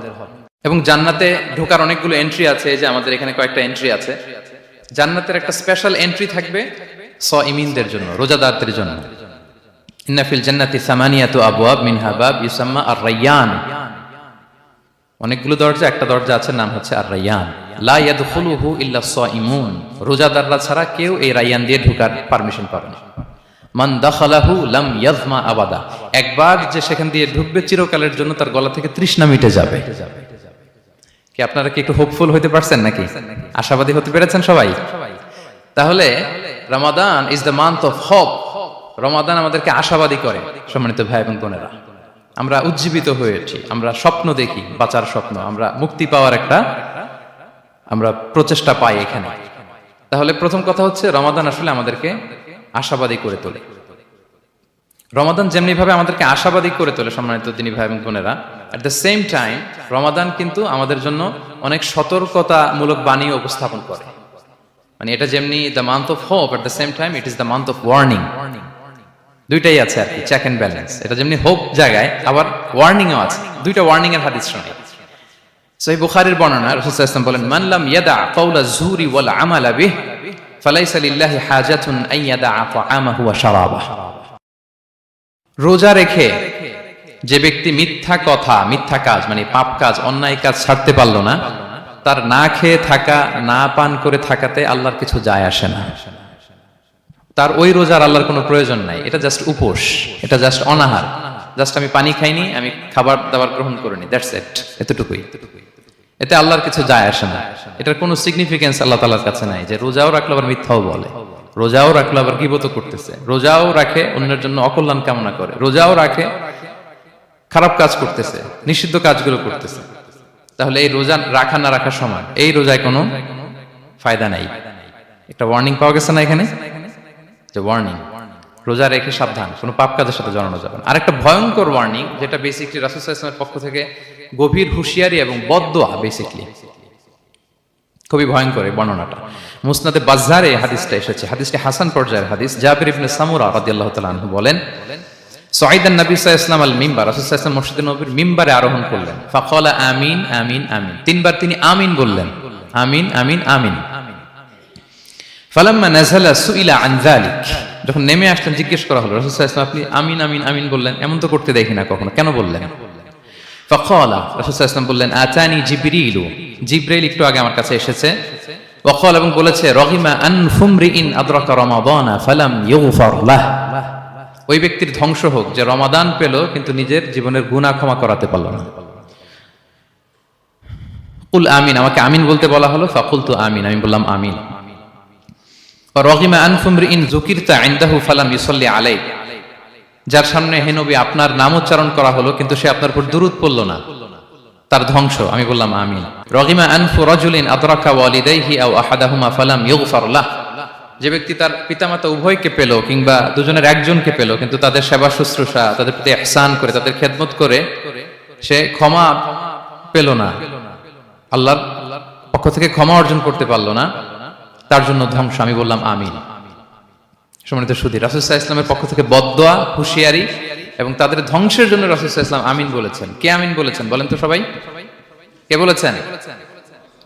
এবং জান্নাতে ঢোকার অনেকগুলো এন্ট্রি আছে। এই যে আমাদের এখানে কয়েকটা এন্ট্রি আছে। জান্নাতের একটা স্পেশাল এন্ট্রি থাকবে সাইমিনদের জন্য, রোজাদারদের জন্য। ইন্না ফিল জান্নাতি সামানিয়াতু আবওয়াব মিনহা বাব ইউসাম্মা আর-রায়্যান। অনেকগুলো দরজা, একটা দরজা আছে নাম হচ্ছে আর-রায়্যান। লা ইয়াদখুলুহু ইল্লা সাইমুন। রোজাদাররা ছাড়া কেউ এই রায়্যান দিয়ে ঢোকার পারমিশন পাবে না। মান দাখালাহু লাম ইয়াযমা আবাদা। একবার যে সেখান দিয়ে ঢুকবে, চিরকালের জন্য তার গলা থেকে তৃষ্ণা মিটে যাবে। কি আপনারা কি একটু হোপফুল হতে পারছেন নাকি? আশাবাদী হতে পেরেছেন সবাই? তাহলে Ramadan is the month of hope. Ramadan আমাদেরকে আশাবাদী করে। সম্মানিত ভাই এবং বোনেরা, আমরা উজ্জীবিত হয়ে উঠি, আমরা স্বপ্ন দেখি, বাঁচার স্বপ্ন, আমরা মুক্তি পাওয়ার একটা আমরা প্রচেষ্টা পাই এখানে। তাহলে প্রথম কথা হচ্ছে রমাদান আসলে আমাদেরকে আশাবাদী করে তোলে। রমাদান যেমনি ভাবে আমাদেরকে আশাবাদী করে তোলে সম্মানিত দিনী ভাই এবং বোনেরা, এট দ্য সেম টাইম রমাদান কিন্তু আমাদের জন্য অনেক সতর্কতামূলক বাণী উপস্থাপন করে। মানে এটা যেমনি the month of hope, at the same time it is the month of warning. দুইটাই আছে আর কি, চেক এন্ড ব্যালেন্স। এটা যেমনি হোপ জায়গায়, আবার ওয়ার্নিংও আছে। দুইটা ওয়ার্নিং এর হাদিস শুনি। সহিহ বুখারীর বর্ণনা, রাসূল সাল্লাল্লাহু আলাইহি ওয়াসাল্লাম বলেন, মান লাম ইয়াদা কাওলা যুরি ওয়াল আমালা বিহ ফালাইসা লিল্লাহি হাজাতুন আন ইয়াদা তাআমাহু ওয়া শারাবাহু। রোজা রেখে যে ব্যক্তি মিথ্যা কথা, মিথ্যা কাজ মানে পাপ কাজ, অন্যায় কাজ ছাড়তে পারলো না, তার না খেয়ে থাকা, না পান করে থাকাতে আল্লাহর কিছু যায় আসে না। তার ওই রোজার আল্লাহর কোনো প্রয়োজন নাই। এটা জাস্ট উপোস, এটা জাস্ট অনাহার, জাস্ট আমি পানি খাইনি, আমি খাবার দাবার গ্রহণ করিনি, দ্যাটস ইট, এতটুকুই। এতে আল্লাহর কিছু যায় আসে না। এটার কোনো সিগনিফিকেন্স আল্লাহ তাআলার কাছে নাই যে রোজাও রাখলো আবার মিথ্যাও বলে, রোজাও রাখলো আবার গীবত করতেছে, রোজাও রাখে অন্যের জন্য অকল্যাণ কামনা করে, রোজাও রাখে খারাপ কাজ করতেছে, নিষিদ্ধ কাজগুলো করতেছে। তাহলে এই রোজা রাখা না রাখার সময় এই রোজায় কোনো ফায়দা নাই। একটা ওয়ার্নিং পাওয়া গেছে না এখানে, যে ওয়ার্নিং, রোজা রেখে সাবধান, কোনো পাপ কাজের সাথে জড়ানো যাবে না। আরেকটা ভয়ঙ্কর ওয়ার্নিং, যেটা বেসিক্যালি রাসূল সাল্লাল্লাহু আলাইহি ওয়াসাল্লামের পক্ষ থেকে গভীর হুঁশিয়ারি এবং বদদোয়া, বেসিক্যালি খুবই ভয়ঙ্কর এই বর্ণনাটা। মুসনাদে বাজ্জারে হাদিসটা এসেছে, হাদিসটি হাসান পর্যায়ের হাদিস। জাবির ইবনে সামুরা রাদিয়াল্লাহু তাআলা আনহু বলেন, সাইদান নবী সাল্লাল্লাহু আলাইহি ওয়াসাল্লাম আল মিম্বার, রাসূল সাল্লাল্লাহু আলাইহি ওয়াসাল্লাম মসজিদে নববীর মিম্বারে আরোহণ করলেন। ফাকালা আমিন আমিন আমিন, তিনবার তিনি আমিন বললেন, আমিন আমিন আমিন। ফালাম্মা নাযালা সুইলা আন যালিক, যখন নেমে আসলেন জিজ্ঞেস করা হলো, রাসূল সাল্লাল্লাহু আলাইহি ওয়াসাল্লাম আপনি আমিন আমিন আমিন বললেন, এমন তো করতে দেখি না কখনো, কেন বললেন? ফাকালা, রাসূল সাল্লাল্লাহু আলাইহি ওয়াসাল্লাম বললেন, আতানি জিবরিলু, জিবরাইল একটু আগে আমার কাছে এসেছে। ওয়াকাল, এবং বলেছে, রহিমা আনফুমরিইন আদরাকা রমাদানা ফালাম ইউগফার লাহ, ওই ব্যক্তির ধ্বংস হোক যে রমাদান পেল কিন্তু নিজের জীবনের গুনাহ ক্ষমা করাতে পারল না। কুল আমিন, আমাকে আমিন বলতে বলা হলো, ফাকুলতু আমিন, আমি বললাম আমিন। রগিমা আনফু ইমরিইন যুকিরতা ইনদাহু ফালাম ইউসাল্লি আলাইহি, যার সামনে হে নবী আপনার নাম উচ্চারণ করা হলো কিন্তু সে আপনার উপর দুরূদ পড়ল না, তার ধ্বংস, আমি বললাম আমিন। রগিমা আনফু রাজুলিন আদরাকা ওয়ালিদাইহি আও আহাদাহুমা ফালাম ইউগফার লাহ, যে ব্যক্তি তার পিতামাতা উভয়কে পেল কিংবা দুজনের একজনকে পেল কিন্তু তাদের সেবা শুশ্রূষা, তাদের প্রতি ইহসান করে, তাদের খেদমত করে সে ক্ষমা পেল না, আল্লাহর পক্ষ থেকে ক্ষমা অর্জন করতে পারলো না, তার জন্য ধ্বংস, আমি বললাম আমিন। সম্মানিত সুধী, রাসূল সাল্লাল্লাহু আলাইহি ওয়াসাল্লামের পক্ষ থেকে বদদোয়া, হুঁশিয়ারি এবং তাদের ধ্বংসের জন্য রাসূল সাল্লাল্লাহু আলাইহি ওয়াসাল্লাম আমিন বলেছেন। কে আমিন বলেছেন বলেন তো সবাই? কে বলেছেন?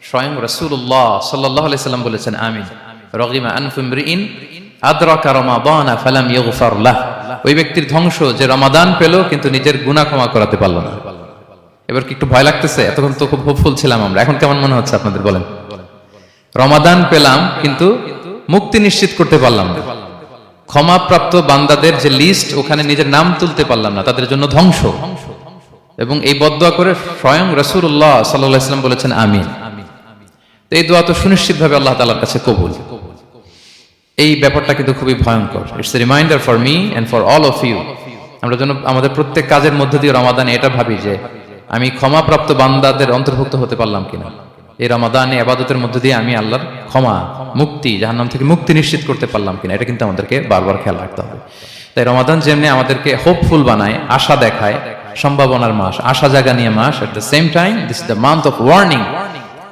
স্বয়ং রাসূলুল্লাহ সাল্লাল্লাহু আলাইহি ওয়াসাল্লাম বলেছেন আমিন। রগিমা আনফু ইমরিইন আদরাকা রমাদানা ফালাম ইউগফার লাহ, ওই ব্যক্তির ধ্বংস যে রমাদান পেল কিন্তু নিজের গুনাহ ক্ষমা করাতে পারল না। এবার কি একটু ভয় লাগতেছে? এতক্ষণ তো খুব হোপফুল ছিলাম আমরা, এখন কেমন মনে হচ্ছে আপনাদের বলেন? রমাদান পেলাম কিন্তু মুক্তি নিশ্চিত করতে পারলাম না, ক্ষমাপ্রাপ্ত বান্দাদের যে লিস্ট ওখানে নিজের নাম তুলতে পারলাম না, তাদের জন্য ধ্বংস। এবং এই বদদোয়া করে স্বয়ং রাসূলুল্লাহ সাল্লাল্লাহু আলাইহি ওয়াসাল্লাম বলেছেন আমিন। তো এই দোয়া তো সুনিশ্চিতভাবে আল্লাহ তাআলার কাছে কবুল। এই ব্যাপারটা কিন্তু খুবই ভয়ঙ্কর। It's a reminder for me and for all of you. আমরা যেন আমাদের প্রত্যেক কাজের মধ্য দিয়ে রমাদানে এটা ভাবি যে আমি ক্ষমাপ্রাপ্ত বান্দাদের অন্তর্ভুক্ত হতে পারলাম কিনা, এই রমাদানে ইবাদতের মধ্য দিয়ে আমি আল্লাহর ক্ষমা, মুক্তি, জাহান্নাম থেকে মুক্তি নিশ্চিত করতে পারলাম কিনা, এটা কিন্তু আমাদেরকে বারবার খেয়াল রাখতে হবে। তাই রমাদান যেমনি আমাদেরকে হোপফুল বানায়, আশা দেখায়, সম্ভাবনার মাস, আশা জাগানিয়া মাস, at the same time this is the month of warning,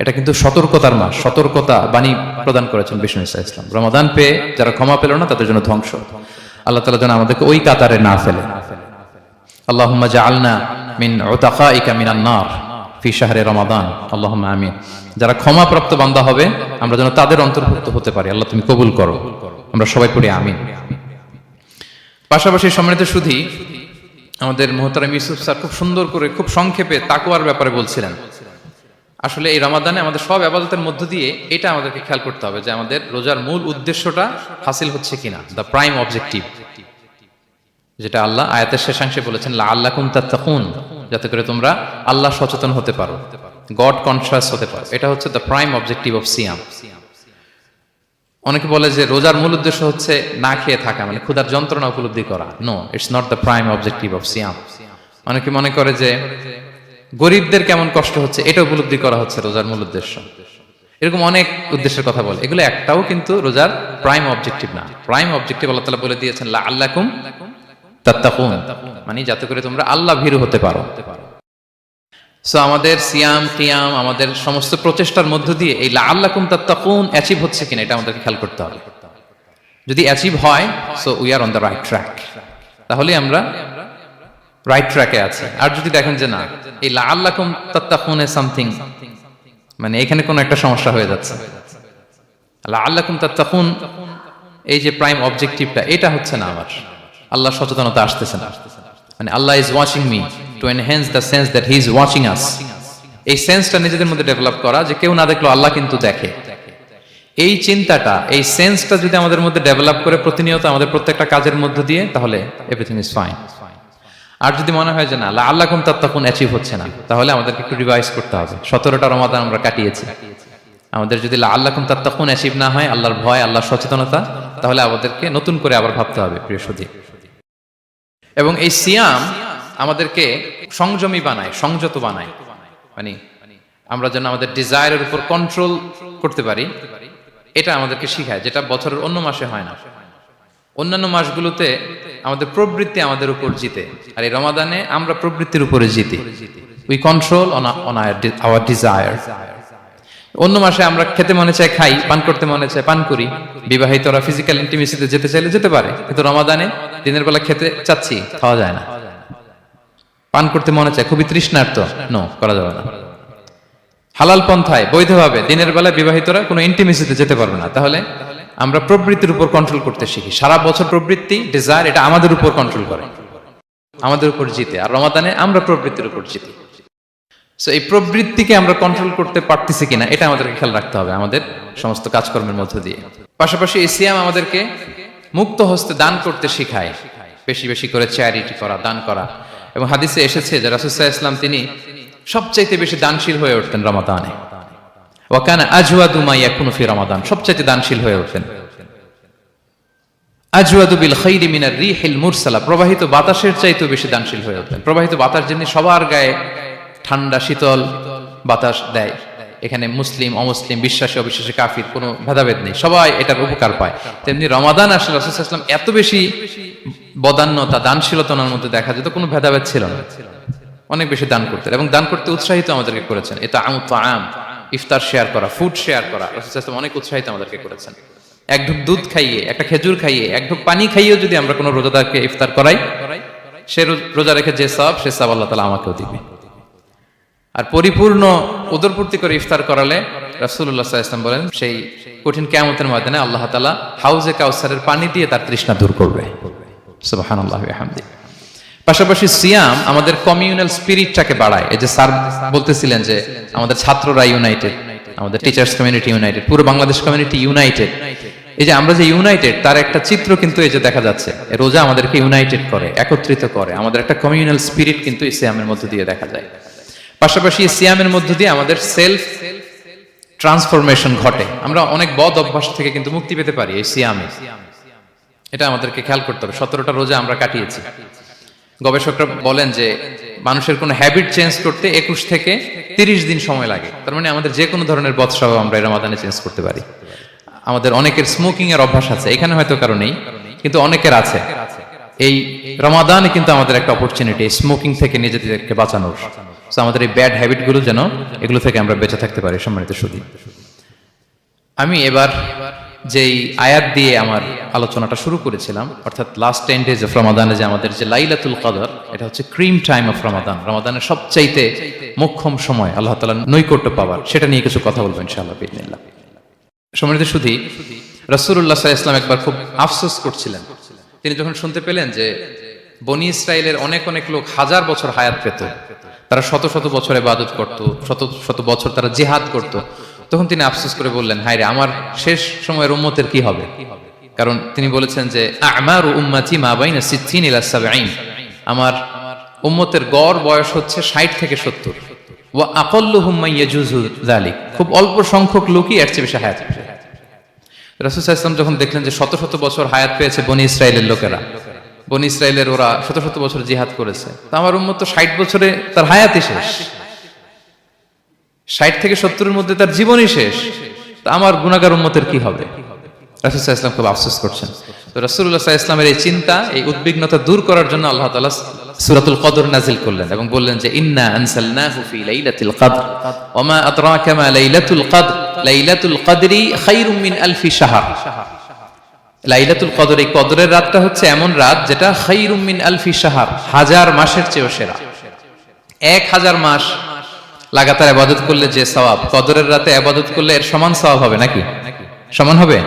এটা কিন্তু সতর্কতার মাস, সতর্কতা বাণী প্রদান করেছেন বিষ্ণু ইসা ইসলাম। রমাদান পেয়ে যারা ক্ষমা পেল না তাদের জন্য ধ্বংস। আল্লাহ তাআলা যেন আমাদেরকে ওই কাতারে না ফেলে। আল্লাহুম্মা জাআলনা মিন উতাকাইকা মিনান নার ফি শাহরি রমাদান, আল্লাহুম্মা আমিন। যারা ক্ষমাপ্রাপ্ত বান্দা হবে আমরা যেন তাদের অন্তর্ভুক্ত হতে পারি, আল্লাহ তুমি কবুল করো। আমরা সবাই পড়ি আমিন। পাশাপাশি সম্মানিত সুধী, আমাদের মুহতারাম ইউসুফ স্যার খুব সুন্দর করে, খুব সংক্ষেপে তাকওয়ার ব্যাপারে বলছিলেন। আসলে এই রমাদানে আমাদের সব ইবাদতের মধ্য দিয়ে এটা আমাদেরকে খেয়াল করতে হবে যে আমাদের রোজার মূল উদ্দেশ্যটা হাসিল হচ্ছে কিনা, দ্য প্রাইম অবজেক্টিভ, যেটা আল্লাহ আয়াতের শেষাংশে বলেছেন লাআল্লাকুম তাত্তাকুন, যাতে করে তোমরা আল্লাহ সচেতন হতে পারো, গড কনশাস হতে পারো। এটা হচ্ছে দ্য প্রাইম অবজেক্টিভ অফ সিয়াম। অনেকে বলে যে রোজার মূল উদ্দেশ্য হচ্ছে না খেয়ে থাকা, মানে ক্ষুধার যন্ত্রণা উপলব্ধি করা। No, it's not the prime objective of সিয়াম। অনেকে মনে করে যে গরিবদের কেমন কষ্ট হচ্ছে এটা উপলব্ধি করা হচ্ছে রোজার মূল উদ্দেশ্য। এরকম অনেক উদ্দেশ্যের কথা বলে, এগুলো একটাও কিন্তু রোজার প্রাইম অবজেক্টিভ না। প্রাইম অবজেক্টিভ আল্লাহ তাআলা বলে দিয়েছেন লাআল্লাকুম তাত্তাকুন, মানে যাতে করে তোমরা আল্লাহ ভীরু হতে পারো। সো আমাদের সিয়াম, কিয়াম, আমাদের সমস্ত প্রচেষ্টার মধ্য দিয়ে এই লাআল্লাকুম তাত্তাকুন অ্যাচিভ হচ্ছে কিনা এটা আমাদেরকে খেয়াল করতে হবে। যদি অ্যাচিভ হয়, so we are on the right track, তাহলে আমরা রাইট ট্র্যাকে আছে। আর যদি দেখেন যে না, এই লাআল্লাকুম তাত্তাকুনে সামথিং, মানে এখানে কোনো একটা সমস্যা হয়ে যাচ্ছে, লাআল্লাকুম তাত্তাকুন এই যে প্রাইম অবজেক্টিভটা, এটা হচ্ছে না, আমার আল্লাহ সচেতনতা আসতেছে না, মানে Allah is watching me, to enhance the sense that he is watching us. এই সেন্সটা নিজেদের মধ্যে ডেভেলপ করা যে কেউ না দেখলেও আল্লাহ কিন্তু দেখে। এই চিন্তাটা, এই সেন্সটা যদি আমাদের মধ্যে ডেভেলপ করে প্রতিনিয়ত আমাদের প্রত্যেকটা কাজের মধ্য দিয়ে, তাহলে এভরিথিং ইজ ফাইন। আর যদি মনে হয় যে না লাআল্লাকুম তাত্তাকুন অ্যাচিভ হচ্ছে না, তাহলে আমাদেরকে একটু রিভাইজ করতে হবে। 17টা রমাদান আমরা কাটিয়েছি, আমাদের যদি লাআল্লাকুম তাত্তাকুন অ্যাচিভ না হয়, আল্লাহর ভয়, আল্লাহর সচেতনতা, তাহলে আমাদেরকে নতুন করে আবার ভাবতে হবে প্রিয় সুধী। এবং এই সিয়াম আমাদেরকে সংযমী বানায়, সংযত বানায়, মানে আমরা যেন আমাদের ডিজায়ারের উপর কন্ট্রোল করতে পারি, এটা আমাদেরকে শিখায়, যেটা বছরের অন্য মাসে হয় না। অন্যান্য মাসগুলোতে আমাদের প্রবৃত্তি আমাদের উপর জিতে, আর এই রমাদানে আমরা প্রবৃত্তির উপরে জিতি। We control on our desire. অন্য মাসে আমরা খেতে মনে চায় খাই, পান করতে মনে চায় পান করি, বিবাহিতরা ফিজিক্যাল ইন্টিমেসিতে যেতে চাইলে যেতে পারে, কিন্তু রমাদানে দিনের বেলা খেতে চাচ্ছি, খাওয়া যায় না। পান করতে মনে চায়, খুবই তৃষ্ণার্ত, নো, করা যাবে না। হালাল পন্থায় বৈধভাবে দিনের বেলা বিবাহিতরা কোনো ইন্টিমেসিতে যেতে পারবে না। তাহলে আমরা প্রবৃত্তির উপর কন্ট্রোল করতে শিখি। সারা বছর প্রবৃত্তি, ডিজায়ার, এটা আমাদের উপর কন্ট্রোল করে, আমাদের উপর জিতে, আর রমাদানে আমরা প্রবৃত্তির উপর জিতি। সো এই প্রবৃত্তিকে আমরা কন্ট্রোল করতে পারতেছি কিনা এটা আমাদেরকে খেয়াল রাখতে হবে আমাদের সমস্ত কাজকর্মের মধ্য দিয়ে। পাশাপাশি এই সিয়াম আমাদেরকে মুক্ত হস্তে দান করতে শেখায়, বেশি বেশি করে চ্যারিটি করা, দান করা। এবং হাদিসে এসেছে যে রাসূল সাল্লাল্লাহু আলাইহি ওয়াসাল্লাম তিনি সবচাইতে বেশি দানশীল হয়ে উঠতেন রমাদানে। ওয়া কানা আজওয়াদু মা ইয়াকুনু ফি রমাদান, সবচাইতে দানশীল হয়ে উঠতেন। আজওয়াদু বিল খাইরি মিনার রিহিল মুরসালা, প্রবাহিত বাতাসের চাইতেও বেশি দানশীল হয়ে উঠতেন। প্রবাহিত বাতাস যেমনি সবার গায়ে ঠান্ডা শীতল বাতাস দেয়, এখানে মুসলিম অমুসলিম বিশ্বাসী অবিশ্বাসী কাফির কোনো ভেদাভেদ নেই, সবাই এটার উপকার পায়। তেমনি রমাদান আসলে রাসূল সাল্লাল্লাহু আলাইহি ওয়াসাল্লাম এত বেশি বদান্যতা দানশীলতার মধ্যে দেখা যেত, কোনো ভেদাভেদ ছিল না, অনেক বেশি দান করতেন এবং দান করতে উৎসাহিত আমাদেরকে করেছেন। এটা আম ইফতার শেয়ার করা, ফুড শেয়ার করা, রাসূল সাল্লাল্লাহু আলাইহি ওয়াসাল্লাম অনেক উৎসাহিত আমাদেরকে করেছেন। এক ঢুক দুধ খাইয়ে, একটা খেজুর খাইয়ে, এক ঢুক পানি খাইয়েও যদি আমরা কোনো রোজাদারকে ইফতার করাই, সে রোজা রেখে যে সওয়াব, সে সওয়াব আল্লাহ তাআলা আমাকেও দিবে। আর পরিপূর্ণ উদরপূর্তি করে ইফতার করালে রাসূলুল্লাহ সাল্লাল্লাহু আলাইহি ওয়াসাল্লাম বলেন, সেই কঠিন কিয়ামতের ময়দানে আল্লাহ তাআলা হাউজে কাউসারের পানি দিয়ে তার তৃষ্ণা দূর করবে। সুবহানাল্লাহি ওয়া বিহামদিহি। পাশাপাশি সিয়াম আমাদের কমিউনাল স্পিরিটটাকে বাড়ায়। এই যে স্যার বলতেছিলেন যে আমাদের ছাত্ররা ইউনাইটেড, আমাদের টিচার্স কমিউনিটি ইউনাইটেড, পুরো বাংলাদেশ কমিউনিটি ইউনাইটেড। এই যে আমরা যে ইউনাইটেড, তার একটা চিত্র কিন্তু এই যে দেখা যাচ্ছে, রোজা আমাদেরকে ইউনাইটেড করে, একত্রিত করে, আমাদের একটা কমিউনাল স্পিরিট কিন্তু এই সিয়ামের মধ্য দিয়ে দেখা যায়। পাশাপাশি এই সিয়ামের মধ্য দিয়ে আমাদের সেলফ ট্রান্সফরমেশন ঘটে, আমরা অনেক বদ অভ্যাস থেকে কিন্তু মুক্তি পেতে পারি এই সিয়ামে। এটা আমাদেরকে খেয়াল করতে হবে। 17টা রোজা আমরা কাটিয়েছি। গবেষকরা বলেন যে মানুষের কোনো হ্যাবিট চেঞ্জ করতে 21 থেকে 30 দিন সময় লাগে। তার মানে আমাদের যে কোনো ধরনের বদ স্বভাব আমরা এই রমাদানে চেঞ্জ করতে পারি। আমাদের অনেকের স্মোকিং এর অভ্যাস আছে, এখানে হয়তো কারো নেই, কিন্তু অনেকের আছে। এই রমাদানে কিন্তু আমাদের একটা অপরচুনিটি স্মোকিং থেকে নিজেদেরকে বাঁচানোর। আমাদের এই ব্যাড হ্যাবিট গুলো যেন এগুলো থেকে আমরা বেঁচে থাকতে পারি। সম্মানিত সুধী, আমি এবার যেই আয়াত দিয়ে আমার আলোচনাটা শুরু করেছিলাম, অর্থাৎ লাস্ট 10 days অফ রমাদানে যে আমাদের যে লাইলাতুল কদর, এটা হচ্ছে ক্রিম টাইম অফ রমাদান, রমাদানের সবচাইতে মোক্ষম সময় আল্লাহ তাআলার নৈকট্য পাওয়ার, সেটা নিয়ে কিছু কথা বলবো ইনশাআল্লাহ বিইজনিল্লাহ। সম্মানিত সুধী, রাসূলুল্লাহ সাল্লাল্লাহু আলাইহি ওয়াসাল্লাম একবার খুব আফসোস করছিলেন। তিনি যখন শুনতে পেলেন যে বনি ইসরাইলের অনেক অনেক লোক হাজার বছর হায়াত পেত, তারা শত শত বছর ইবাদত করত, শত শত বছর তারা জিহাদ করত, তখন তিনি আফসোস করে বললেন, হায়রে আমার শেষ সময়ের উম্মতের কি হবে? কারণ তিনি বলেছেন যে আমারু উম্মতি মা বাইনা 60 ইলা 70, আমার উম্মতের গড় বয়স হচ্ছে 60 থেকে 70। ওয়া আকাল্লুহুম মান ইয়াজুজু যালিক, খুব অল্প সংখ্যক লোকই এর চেয়ে বেশি হায়াত পেয়েছে। রাসূল সাল্লাল্লাহু আলাইহি ওয়াসাল্লাম যখন দেখলেন যে শত শত বছর হায়াত পেয়েছে বনি ইসরাইলের লোকেরা, বনি ইসরাইলের ওরা শত শত বছর জিহাদ করেছে, তো আমার উম্মত তো 60 বছরে তার হায়াতই শেষ, 60 থেকে 70-এর মধ্যে তার জীবনই শেষ, তা আমার গুনাহগার উম্মতের কি হবে? রাসূল সাল্লাল্লাহু আলাইহি ওয়াসাল্লাম খুব আফসোস করছেন। তো রাসূলুল্লাহ সাল্লাল্লাহু আলাইহি ওয়াসাল্লামের এই চিন্তা, এই উদ্বিগ্নতা দূর করার জন্য আল্লাহ তাআলা সূরাতুল কদর নাযিল করলেন এবং বললেন যে ইন্না আনসালনাহু ফি লাইলাতিল কদর ওয়া মা আদরাকা মা লাইলাতুল কদর লাইলাতুল কদরি খায়রুম মিন আলফি শাহর। লাইলাতুল কদর, এই কদরের রাতটা হচ্ছে এমন রাত যেটা খায়রুম মিন আলফি শাহর, হাজার মাসের চেয়েও সেরা। 1000 মাস লাগাতার ইবাদত করলে যে সওয়াব, কদরের রাতে ইবাদত করলে এর সমান সওয়াব হবে নাকি? সমান হবে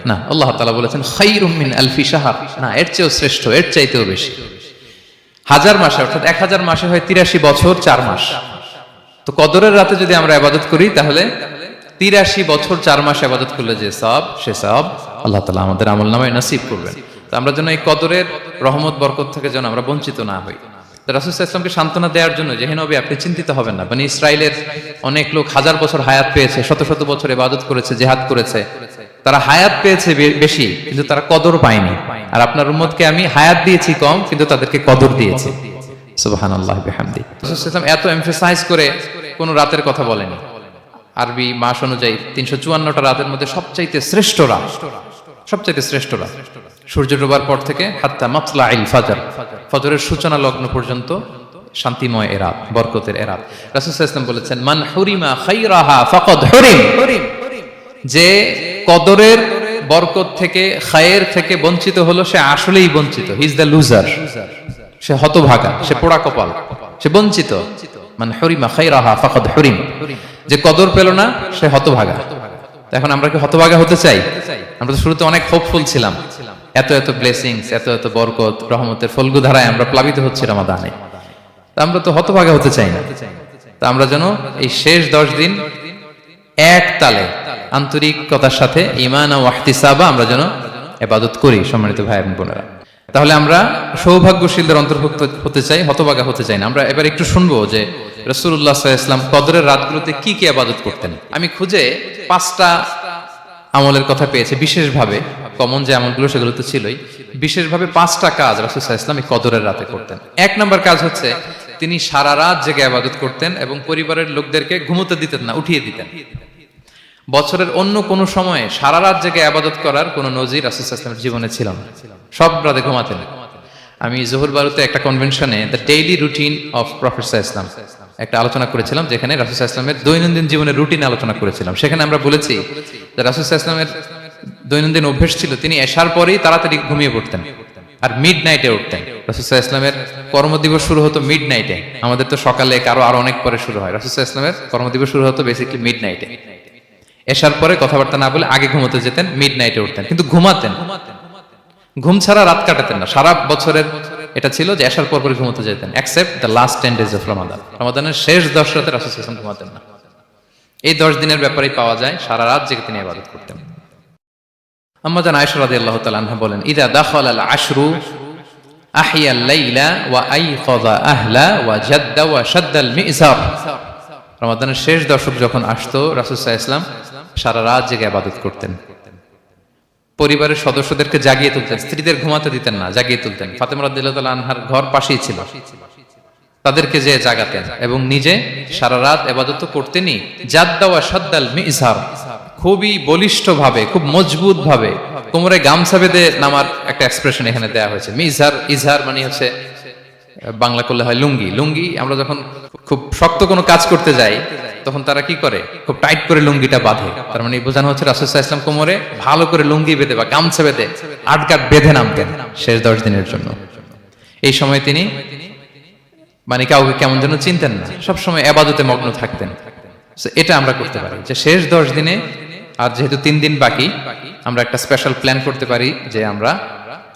না। আল্লাহ তাআলা বলেছেন খায়রুম মিন আলফি শাহর, না, এর চেয়েও শ্রেষ্ঠ, এর চাইতেও বেশি। 1000 মাসে, অর্থাৎ 1000 মাসে হয় 83 বছর 4 মাস। তো কদরের রাতে যদি আমরা ইবাদত করি তাহলে 83 বছর 4 মাস ইবাদত করলে যে সওয়াব, সে সওয়াব আল্লাহ তাআলা আমাদের আমলনামায় নসিব করবেন। তো আমরা যেন এই কদরের রহমত বরকত থেকে যেন আমরা বঞ্চিত না হই। রাসূল সাল্লাল্লাহু আলাইহি ওয়াসাল্লামকে সান্ত্বনা দেওয়ার জন্য যে হে নবী, আপনি চিন্তিত হবেন না, বনি ইসরাইলের অনেক লোক হাজার বছর হায়াত পেয়েছে, শত শত বছর ইবাদত করেছে, জিহাদ করেছে, তারা হায়াত পেয়েছে বেশি কিন্তু তারা কদর পায়নি। আর আপনার উম্মতকে আমি হায়াত দিয়েছি কম কিন্তু তাদেরকে কদর দিয়েছি। সুবহানাল্লাহি বিহামদিহি। রাসূল সাল্লাল্লাহু আলাইহি ওয়াসাল্লাম এত এমফাসাইজ করে কোন রাতের কথা বলেনি। আরবি মাস অনুযায়ী 354টা রাতের মধ্যে সবচাইতে শ্রেষ্ঠ রাত, সবচাইতে শ্রেষ্ঠ রাত সূর্য ডোবার পর থেকে হাত্তা মাতলাইল ফাজর, ফজরের সূচনা লগ্ন পর্যন্ত শান্তিময় এ রাত, বরকতের এ রাত। রাসূল সাল্লাল্লাহু আলাইহি ওয়াসাল্লাম বলেছেন মান হুরিমা খায়রাহা ফাকাদ হুরিম, যে কদরের বরকত থেকে, খায়ের থেকে বঞ্চিত হলো সে আসলেই বঞ্চিত। হি ইজ দ্য লুজার, সে হতভাগা, সে পোড়া কপাল, সে বঞ্চিত। মান হুরিমা খায়রাহা ফাকাদ হুরিম, যে কদর পেল না সে হতভাগা। এখন আমরা কি হতভাগা হতে চাই? আমরা তো শুরুতে অনেক হোপফুল ছিলাম, এত এত ব্লেসিংস, এত এত বরকত, রহমতের ফলগু ধারায় আমরা প্লাবিত হচ্ছি রমাদানে। তা আমরা তো হতভাগা হতে চাই না। তা আমরা যেন এই শেষ 10 দিন এক তালে আন্তরিকতার সাথে ঈমান ও ইহতিসাবা আমরা যেন ইবাদত করি। সম্মানিত ভাই এবং বোনেরা, তাহলে আমরা সৌভাগ্যশীলদের অন্তর্ভুক্ত হতে চাই, হতভাগা হতে চাই না। আমরা এবার একটু শুনবো যে রাসূলুল্লাহ সাল্লাল্লাহু আলাইহি ওয়াসাল্লাম কদরের রাতগুলোতে কি কি ইবাদত করতেন। আমি খুঁজে 5টা আমলের কথা পেয়েছি বিশেষভাবে, কমন যে আমলগুলো সেগুলো তো ছিলই, বিশেষভাবে 5টা কাজ রাসূল সাল্লাল্লাহু আলাইহি ওয়াসাল্লাম এই কদরের রাতে করতেন। 1 নম্বর কাজ হচ্ছে তিনি সারা রাত জেগে ইবাদত করতেন এবং পরিবারের লোকদেরকে ঘুমোতে দিতেন না, উঠিয়ে দিতেন। বছরের অন্য কোন সময়ে সারা রাত জেগে ইবাদত করার কোন নজির রাসূল সাল্লাল্লাহু আলাইহি ওয়াসাল্লামের জীবনে ছিল না। সব রাতে ঘুমাতেন। আমি জোহর বারুতে একটা কনভেনশনে the daily routine of prophet সাল্লাল্লাহু আলাইহি ওয়াসাল্লাম একটা আলোচনা করেছিলাম, যেখানে রাসূল সাল্লাল্লাহু আলাইহি ওয়াসাল্লামের দৈনন্দিন জীবনের রুটিন আলোচনা করেছিলাম। সেখানে আমরা বলেছি যে রাসূল সাল্লাল্লাহু আলাইহি ওয়াসাল্লামের দৈনন্দিন অভ্যাস ছিল তিনি এশার পরেই তাড়াতাড়ি ঘুমিয়ে পড়তেন আর মিড নাইটে উঠতেন। রাসূল সাল্লাল্লাহু আলাইহি ওয়াসাল্লামের কর্মদিবস শুরু হতো মিড নাইটে। আমাদের তো সকালে কারো আরো অনেক পরে শুরু হয়, রাসূল সাল্লাল্লাহু আলাইহি ওয়াসাল্লামের কর্মদিবস শুরু হতো বেসিক্যালি মিড নাইটে। এশার পরে কথাবার্তা না বলে আগে ঘুমোতে যেতেন, মিড নাইটে উঠতেন, কিন্তু ঘুমাতেন। ঘুম ছাড়া রাত কাটাতেন না। সারা বছরের এটা ছিল যে এশার পর পরে ঘুমোতে যেতেন, except the last 10 days of Ramadan. রমাদানের শেষ 10 রাতে রাসূল সাল্লাল্লাহু আলাইহি ওয়াসাল্লাম ঘুমাতেন না। এই 10 দিনের ব্যাপারেই পাওয়া যায় সারা রাত জেগে তিনি ইবাদত করতেন। আম্মা জান আয়েশা রাদিয়াল্লাহু তাআলা আনহা বলেন, ইযা দাখালাল আশরু আহিয়াল লাইলা ওয়া আইকাযা আহলা ওয়া জাদ্দা ওয়া শাদ্দাল মি'জার। রমাদানের শেষ দশক যখন আসতো রাসূল সাল্লাল্লাহু আলাইহি ওয়াসাল্লাম সারা রাত জেগে ইবাদত করতেন। পরিবারের সদস্যদেরকে জাগিয়ে তুলতেন, স্ত্রীদের ঘুমাতে দিতেন না, জাগিয়ে তুলতেন। ফাতেমা রাদিয়াল্লাহু তাআলা আনহার ঘর পাশেই ছিল, তাদেরকে যে জাগাতেন এবং নিজে সারা রাত ইবাদত করতেনই। জাদ্দা ওয়া শাদ্দাল মি'জার, খুবই বলিষ্ঠ ভাবে, খুব মজবুত ভাবে কোমরে গামছা বেঁধে নামার একটা এক্সপ্রেশন এখানে দেয়া হয়েছে। মি'জার, ইজহার মানে হচ্ছে বাংলা করলে হয় লুঙ্গি। লুঙ্গি আমরা যখন খুব শক্ত কোনো কাজ করতে যাই তখন তারা কি করে, খুব টাইট করে লুঙ্গিটা বাঁধে। তার মানে বোঝানো হচ্ছে রাসূল সাল্লাল্লাহু আলাইহি ওয়াসাল্লাম কোমরে ভালো করে লুঙ্গি বেঁধে বা গামছা বেঁধে আটকাট বেঁধে নামতেন শেষ 10 দিনের জন্য। এই সময় তিনি মানে কাউকে কেমন যেন চিনতেন না, সবসময় ইবাদতে মগ্ন থাকতেন। এটা আমরা করতে পারি যে শেষ 10 দিনে, আর যেহেতু 3 দিন বাকি, আমরা একটা স্পেশাল প্ল্যান করতে পারি যে আমরা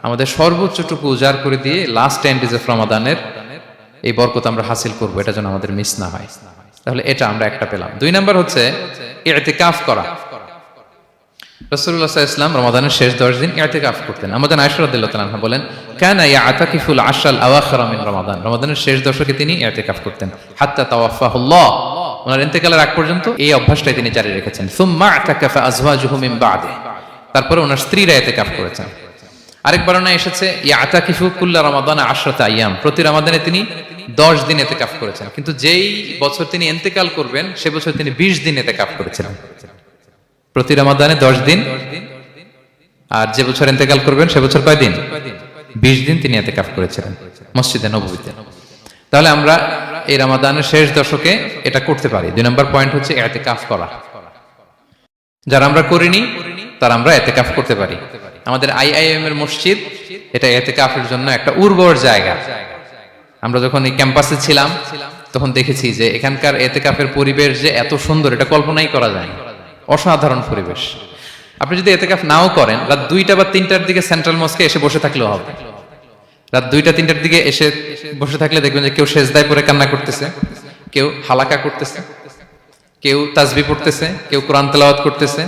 আমাদের সর্বোচ্চটুকু উজাড় করে দিয়ে লাস্ট 10 days অফ রমাদানের এই বরকত আমরা হাসিল করব, এটা যেন আমাদের মিস না হয়। তাহলে এটা আমরা একটা পেলাম। 2 নাম্বার হচ্ছে ইতিকাফ করা। রাসূলুল্লাহ সাল্লাল্লাহু আলাইহি ওয়াসাল্লাম রমাদানের শেষ 10 দিন ইতিকাফ করতেন। আমাদের আয়েশা রাদিয়াল্লাহু তাআলা আনহা বলেন, কানা ইয়াতাকিফুল আশরাল আওয়াখির মিন রমাদান। রমাদানের শেষ দশকে তিনি ইতিকাফ করতেন হাত্তা তাওয়াফাহুল্লাহ, ওনার ইন্তেকালের আগ পর্যন্ত এই অভ্যাসটাই তিনি জারি রেখেছেন। সুম্মা আতাকাফা আজওয়াজুহু মিন বাদে, তারপরে ওনার স্ত্রীরা ইতিকাফ করেছেন। আরেক বর্ণনায় এসেছে ইয়াতাকিফু কুল্লা রমাদান 10 আইয়াম, প্রতি রমাদানে তিনি 10 দিন ইতিকাফ করেছেন। কিন্তু যেই বছর তিনি ইন্তেকাল করবেন সে বছর তিনি 20 দিন ইতিকাফ করেছিলেন। প্রতি রমাদানে 10 দিন, আর যে বছর ইন্তেকাল করবেন সে বছর কয় দিন? 20 দিন তিনি ইতিকাফ করেছিলেন মসজিদে নববীতে। তাহলে আমরা এই রমাদানের শেষ দশকে এটা করতে পারি। 2 নম্বর পয়েন্ট হচ্ছে ইতিকাফ করা। যারা আমরা করিনি তারা আমরা ইতিকাফ করতে পারি। আমাদের আইআইএম এর মসজিদ এটা ইতিকাফের জন্য একটা উর্বর জায়গা। আমরা যখন এই ক্যাম্পাসে ছিলাম তখন দেখেছি যে এখানকার ইতিকাফের পরিবেশ যে এত সুন্দর এটা কল্পনাই করা যায় না। অসাধারণ পরিবেশ। আপনি যদি ইতিকাফ নাও করেন, রাত 2টা বা 3টার দিকে সেন্ট্রাল মস্কে এসে বসে থাকলেও হবে। রাত 2টা 3টার দিকে এসে বসে থাকলে দেখবেন যে কেউ সেজদায় পড়ে কান্না করতেছে, কেউ হালাকা করতেছে, কেউ তাসবিহ পড়তেছে, কেউ কোরআন তেলাওয়াত করতেছে।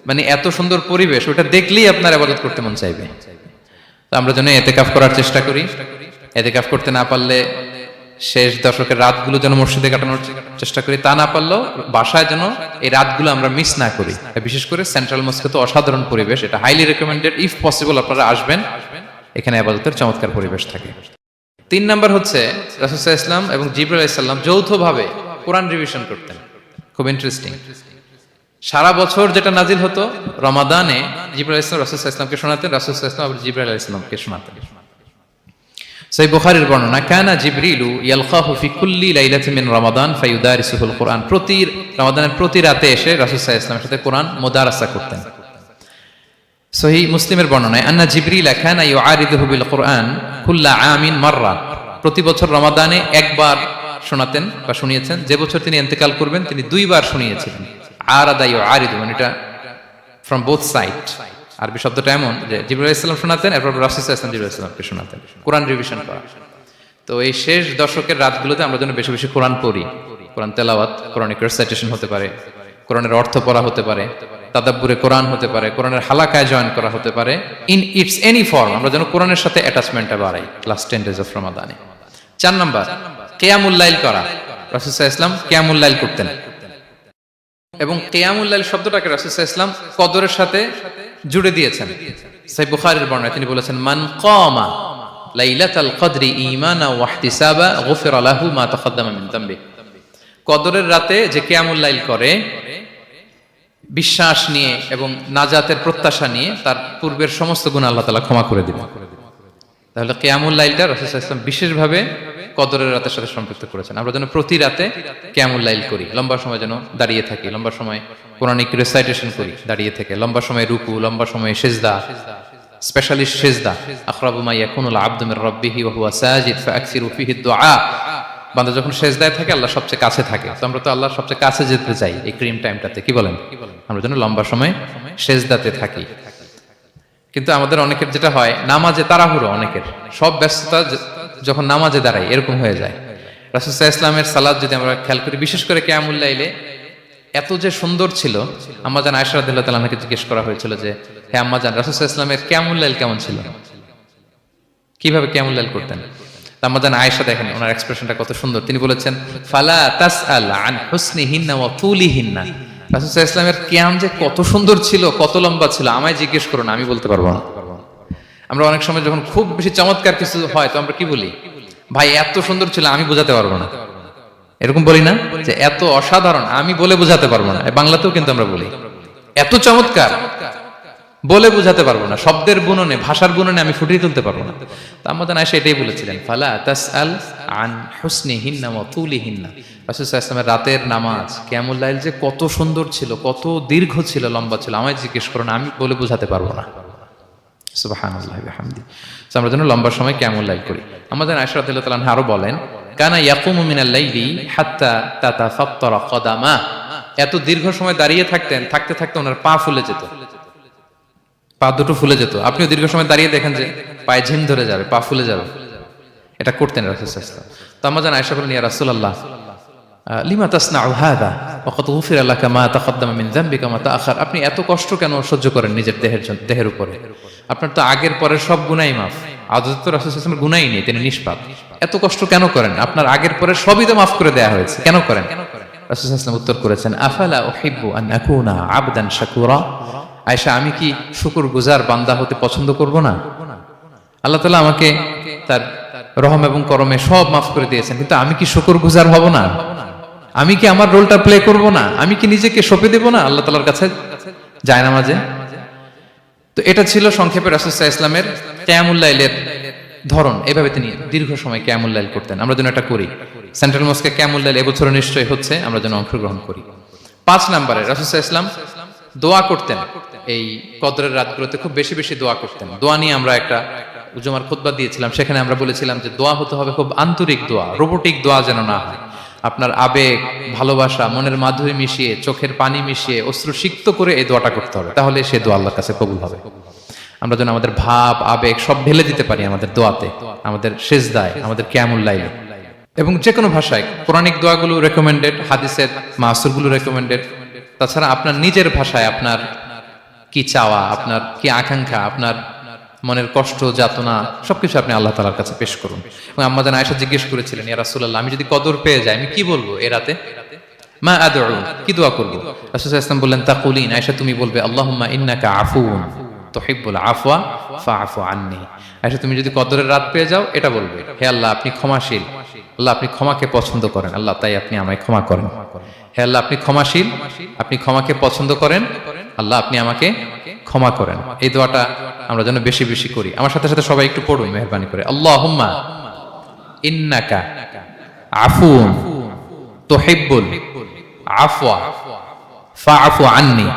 মানে এত সুন্দর পরিবেশ, ওটা দেখলেই আপনার ইবাদত করতে মন চাইবে। তো আমরা যেন ইতিকাফ করার চেষ্টা করি। ইতিকাফ করতে না পারলে শেষ দশকের রাতগুলো যেন মসজিদে কাটানোর চেষ্টা করি, তা না পারলেও বাসায় যেন এই রাতগুলো আমরা মিস না করি। বিশেষ করে সেন্ট্রাল মস্কে তো অসাধারণ পরিবেশ, এটা হাইলি রেকমেন্ডেড। ইফ পসিবল আপনারা আসবেন, এখানে ইবাদতের চমৎকার পরিবেশ থাকে। 3 নাম্বার হচ্ছে রাসূল সাল্লাল্লাহু আলাইহি ওয়াসাল্লাম এবং জিবরাইল আলাইহিস সালাম যৌথভাবে কোরআন রিভিশন করতেন। খুব ইন্টারেস্টিং। সারা বছর যেটা নাজিল হতো, রমাদানে জিবরাইল আলাইহিস সালাম রাসূল সাল্লাল্লাহু আলাইহি ওয়াসাল্লামকে শোনাতেন, রাসূল সাল্লাল্লাহু আলাইহি ওয়াসাল্লাম আবার জিবরাইল আলাইহিস সালামকে শোনাতেন। সহিহ বুখারীর বর্ণনা, কানা জিবরিলু ইয়ালকাহু ফি কুল্লি লাইলাতিন মিন রমাদান ফায়ুদারিসুহুল কুরআন। প্রতি রমাদানের প্রতি রাতে এসে রাসূল সাল্লাল্লাহু আলাইহি ওয়াসাল্লামের সাথে কোরআন মুদারাসা করতেন। সহিহ মুসলিমের বর্ণনায়, আন্না জিবরিল কানা ইউআরিদুহু বিল কুরআন কুল্লা আমিন মাররা। প্রতি বছর রমাদানে একবার শোনাতেন বা শুনিয়েছেন। যে বছর তিনি ইন্তেকাল করবেন তিনি 2 বার শুনিয়েছিলেন। আরাদা ইউআরিদু মানে এটা ফ্রম বোথ সাইড। আরবি শব্দটা এমন যে জিবরাইল আলাইহিস সালাম শোনাতেন, এরপর রাসূল সাল্লাল্লাহু আলাইহি ওয়াসাল্লাম জিবরাইল আলাইহিস সালামকে শোনাতেন। কোরআন রিভিশন করা। তো এই শেষ দশকের রাতগুলোতে আমরা যেন বেশি বেশি কোরআন পড়ি। কোরআন তেলাওয়াত, কোরআনিক রিসাইটেশন হতে পারে, কোরআনের অর্থ পড়া হতে পারে, তাদাব্বুরে কোরআন হতে পারে, কোরআনের হালাকায় জয়েন করা হতে পারে, ইন ইটস এনি ফর্ম। আমরা যেন কোরআনের সাথে অ্যাটাচমেন্টটা বাড়াই লাস্ট 10 days অফ রমাদানে। 4 নাম্বার, কিয়ামুল লাইল করা। রাসূল সাল্লাল্লাহু আলাইহি ওয়াসাল্লাম কিয়ামুল লাইল করতেন, এবং কিয়ামুল লাইল শব্দটাকে রাসূল সাল্লাল্লাহু আলাইহি ওয়াসাল্লাম কদরের সাথে জুড়ে দিয়েছেন। সহিহ বুখারীর বর্ণনায় তিনি বলেছেন, মান কামা লাইলাতাল কদরি ঈমানা ওয়া ইহতিসাবা গুফিরা লাহু মা তাকাদ্দামা মিন যামবি। কদরের রাতে যে কিয়ামুল লাইল করে বিশ্বাস নিয়ে এবং নাজাতের প্রত্যাশা নিয়ে, তার পূর্বের সমস্ত গুনাহ আল্লাহ তাআলা ক্ষমা করে দিবেন। তাহলে কিয়ামুল লাইলটা রাসূল সাল্লাল্লাহু আলাইহি ওয়াসাল্লাম বিশেষভাবে কদরের রাতের সাথে সম্পৃক্ত করেছেন। আমরা যেন প্রতি রাতে কিয়ামুল লাইল করি, লম্বা সময় যেন দাঁড়িয়ে থাকি, লম্বা সময় কোরআনিক রিসাইটেশন করি দাঁড়িয়ে থেকে, লম্বা সময় রুকু, লম্বা সময় সিজদা, স্পেশালি সিজদা। আখরাবু মা ইয়াকুনুল আবদু মির রাব্বিহি ওয়া হুয়া সাজিদ ফাআকসিরু ফিহি দুআ। বান্দা যখন সিজদায় থাকে আল্লাহ সবচেয়ে কাছে থাকে, তো আমরা তো আল্লাহর সবচেয়ে কাছে যেতে চাই এই ক্রিম টাইমটাতে, কি বলেন? আমরা যেন লম্বা সময় সিজদাতে থাকি। কিন্তু আমাদের অনেকের যেটা হয়, নামাজে তাড়াহুড়ো, অনেকের সব ব্যস্ততা যখন নামাজে দাঁড়াই এরকম হয়ে যায়। রাসূল সাল্লাল্লাহু আলাইহি ওয়াসাল্লামের সালাত যদি আমরা খেয়াল করি, বিশেষ করে কিয়ামুল লাইলে এত যে সুন্দর ছিল। আম্মা জান আয়েশা রাদিয়াল্লাহু তাআলা আনহাকে জিজ্ঞেস করা হয়েছিল যে, হে আম্মা জান, রাসূল সাল্লাল্লাহু আলাইহি ওয়াসাল্লামের কিয়ামুল লাইল কেমন ছিল, কিভাবে কিয়ামুল লাইল করতেন? আম্মা জান আয়েশা, দেখেন ওনার এক্সপ্রেশনটা কত সুন্দর। তিনি বলেছেন, ফালা তাসআল আন হুসনিহিন্না ওয়া তুলিহিন্না। রাসূল সাল্লাল্লাহু আলাইহি ওয়াসাল্লামের কিয়াম যে কত সুন্দর ছিল, কত লম্বা ছিল, আমায় জিজ্ঞেস করো না, আমি বলতে পারবো না। আমরা অনেক সময় যখন খুব বেশি চমৎকার কিছু হয়, তো আমরা কি বলি, ভাই এত সুন্দর ছিল, আমি বোঝাতে পারবো না। এরকম বলি না যে এত অসাধারণ, আমি বলে বোঝাতে পারবো না। বাংলাতেও কিন্তু আমরা বলি এত চমৎকার, বলে বোঝাতে পারবো না, শব্দের বুননে, ভাষার বুননে আমি ফুটিয়ে তুলতে পারবো না। তো আমাদের আয়েশা এটাই বলেছিলেন, ফালা তাসআল আন হুসনিহিন্না ওয়া তুলিহিন্না। রাসূল সাল্লাল্লাহু আলাইহি ওয়াসাল্লামের রাতের নামাজ কিয়ামুল লাইল যে কত সুন্দর ছিল, কত দীর্ঘ ছিল, লম্বা ছিল, আমায় জিজ্ঞেস করো না, আমি বলে বোঝাতে পারবো না। সুবহানাল্লাহি ওয়া বিহামদি। আমরা যেন লম্বা সময় কিয়ামুল লাইল করি। আমাদের আয়েশা রাদিয়াল্লাহু তাআলা আনহা আরো বলেন, কানা ইয়াকুমু মিনাল লাইলি হাত্তা তাতাফাত্তারা কদামা। এত দীর্ঘ সময় দাঁড়িয়ে থাকতেন, থাকতে থাকতে ওনার পা ফুলে যেত, পা দুটো ফুলে যেত। আপনিও দীর্ঘ সময় দাঁড়িয়ে দেখেন যে পায়ে ঝিম ধরে যাবে, পা ফুলে যাবে, এটা করতেন রাসূল সাল্লাল্লাহু আলাইহি ওয়াসাল্লাম। তো আম্মা জান আয়েশা বলেন, ইয়া রাসূলুল্লাহ লিমা তাসনাউ হাযা ওয়া কদ গুফিরা লাকা মা তাকাদ্দামা মিন যামবিকা মা তাআখার। আপনি এত কষ্ট কেন সহ্য করেন নিজের দেহের উপরে? আপনার তো আগের পরের সব গুনাহই মাফ। আদতে তো রাসূল সাল্লাল্লাহু আলাইহি ওয়াসাল্লামের গুনাহই নেই, তিনি নিষ্পাপ। এত কষ্ট কেন করেন? আপনার আগের পরের সবই তো মাফ করে দেয়া হয়েছে, কেন করেন? রাসূল সাল্লাল্লাহু আলাইহি ওয়াসাল্লাম উত্তর করেছেন, আফালা উহিব্বু আন আকুনা আবদান শাকুরা। আয়েশা, আমি কি শুকরগুজার বান্দা হতে পছন্দ করব না? আল্লাহ তাআলা আমাকে তার রহম এবং করমে সব মাফ করে দিয়েছেন, কিন্তু আমি কি শুকরগুজার হব না? আমি কি আমার রোলটা প্লে করব না? আমি কি নিজেকে সঁপে দেব না আল্লাহ তাআলার কাছে জায়নামাজে? তো এটা ছিল সংক্ষেপে রাসূল সাল্লাল্লাহু আলাইহি ওয়াসাল্লামের কিয়ামুল লাইলের ধরন। এভাবে তিনি দীর্ঘ সময় কিয়ামুল লাইল করতেন। আমরা যেন এটা করি। সেন্ট্রাল মস্কে কিয়ামুল লাইল এবছর নিশ্চয়ই হচ্ছে, আমরা যেন অংশগ্রহণ করি। 5 নম্বরে রাসূল সাল্লাল্লাহু আলাইহি ওয়াসাল্লাম দোয়া করতেন। এই কদরের রাতগুলোতে খুব বেশি বেশি দোয়া করতেন। দোয়া নিয়ে আমরা একটা জুমার খুতবা দিয়েছিলাম, সেখানে আমরা বলেছিলাম যে দোয়া হতে হবে খুব আন্তরিক দোয়া, রোবোটিক দোয়া যেন না হয়। আপনার আবেগ, ভালোবাসা, মনের মাধুরী মিশিয়ে, চোখের পানি মিশিয়ে, অশ্রু সিক্ত করে এই দোয়াটা করতে হবে, তাহলে সে দোয়া আল্লাহর কাছে কবুল হবে। আমরা যেন আমাদের ভাব, আবেগ সব ঢেলে দিতে পারি আমাদের দোয়াতে, আমাদের সিজদায়, আমাদের কিয়ামুল লাইলে। এবং যে কোনো ভাষায় কোরআনিক দোয়াগুলো রেকমেন্ডেড, হাদিসের মাসুরগুলো রেকমেন্ডেড। তাছাড়া আপনার নিজের ভাষায় আপনার কি চাওয়া, আপনার কি আকাঙ্ক্ষা, আপনার মনের কষ্ট, যাতনা সবকিছু আপনি আল্লাহ তাআলার কাছে পেশ করুন। এবং আম্মা জান আয়েশা জিজ্ঞেস করেছিলেন, ইয়া রাসূলুল্লাহ, আমি যদি কদর পেয়ে যাই আমি কি বলবো এই রাতে? মা আদউ, কি দোয়া করব? রাসূল সাল্লাল্লাহু আলাইহি ওয়াসাল্লাম বললেন, তাকুলিন, আয়েশা তুমি বলবে, আল্লাহুম্মা ইন্নাকা আফুউন তুহিব্বুল আফওয়া ফাআফু আন্নী। আয়েশা তুমি যদি কদরের রাত পেয়ে যাও এটা বলবে, হে আল্লাহ আপনি ক্ষমাশীল, আল্লাহ আপনি ক্ষমাকে পছন্দ করেন, আল্লাহ তাই আপনি আমায় ক্ষমা করেন। হে আল্লাহ আপনি ক্ষমাশীল, আপনি ক্ষমাকে পছন্দ করেন, আল্লাহ আপনি আমাকে ক্ষমা করেন। এই দোয়াটা আমরা যেন বেশি বেশি করি। আমার সাথে সাথে সবাই একটু পড়ুন মেহেরবানি করে, আল্লাহুম্মা ইন্নাকা আফুউন তুহিব্বুল আফওয়া ফাআফু আন্নী।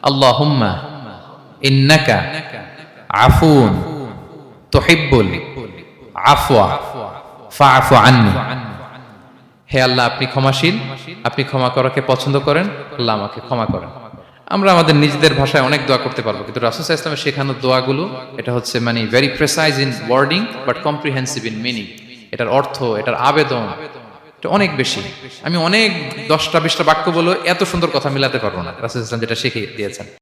আল্লাহুম্মা ইন্নাকা আফুউন তুহিব্বুল আফওয়া ফাআফু আন্নী। হে আল্লাহ আপনি ক্ষমাশীল, আপনি ক্ষমা করাকে পছন্দ করেন, আল্লাহ আমাকে ক্ষমা করেন। আমরা আমাদের নিজেদের ভাষায় অনেক দোয়া করতে পারবো, কিন্তু রাসূল সাল্লাল্লাহু আলাইহি ওয়াসাল্লামের শেখানো দোয়াগুলো এটা হচ্ছে মানে very precise in wording but comprehensive in meaning. এটার অর্থ, এটার আবেদন এটা এটা অনেক বেশি। আমি অনেক 10টা 20টা বাক্য বলে এত সুন্দর কথা মিলাতে পারবো না। রাসূল সাল্লাল্লাহু আলাইহি ওয়াসাল্লাম যেটা শিখিয়ে দিয়েছেন।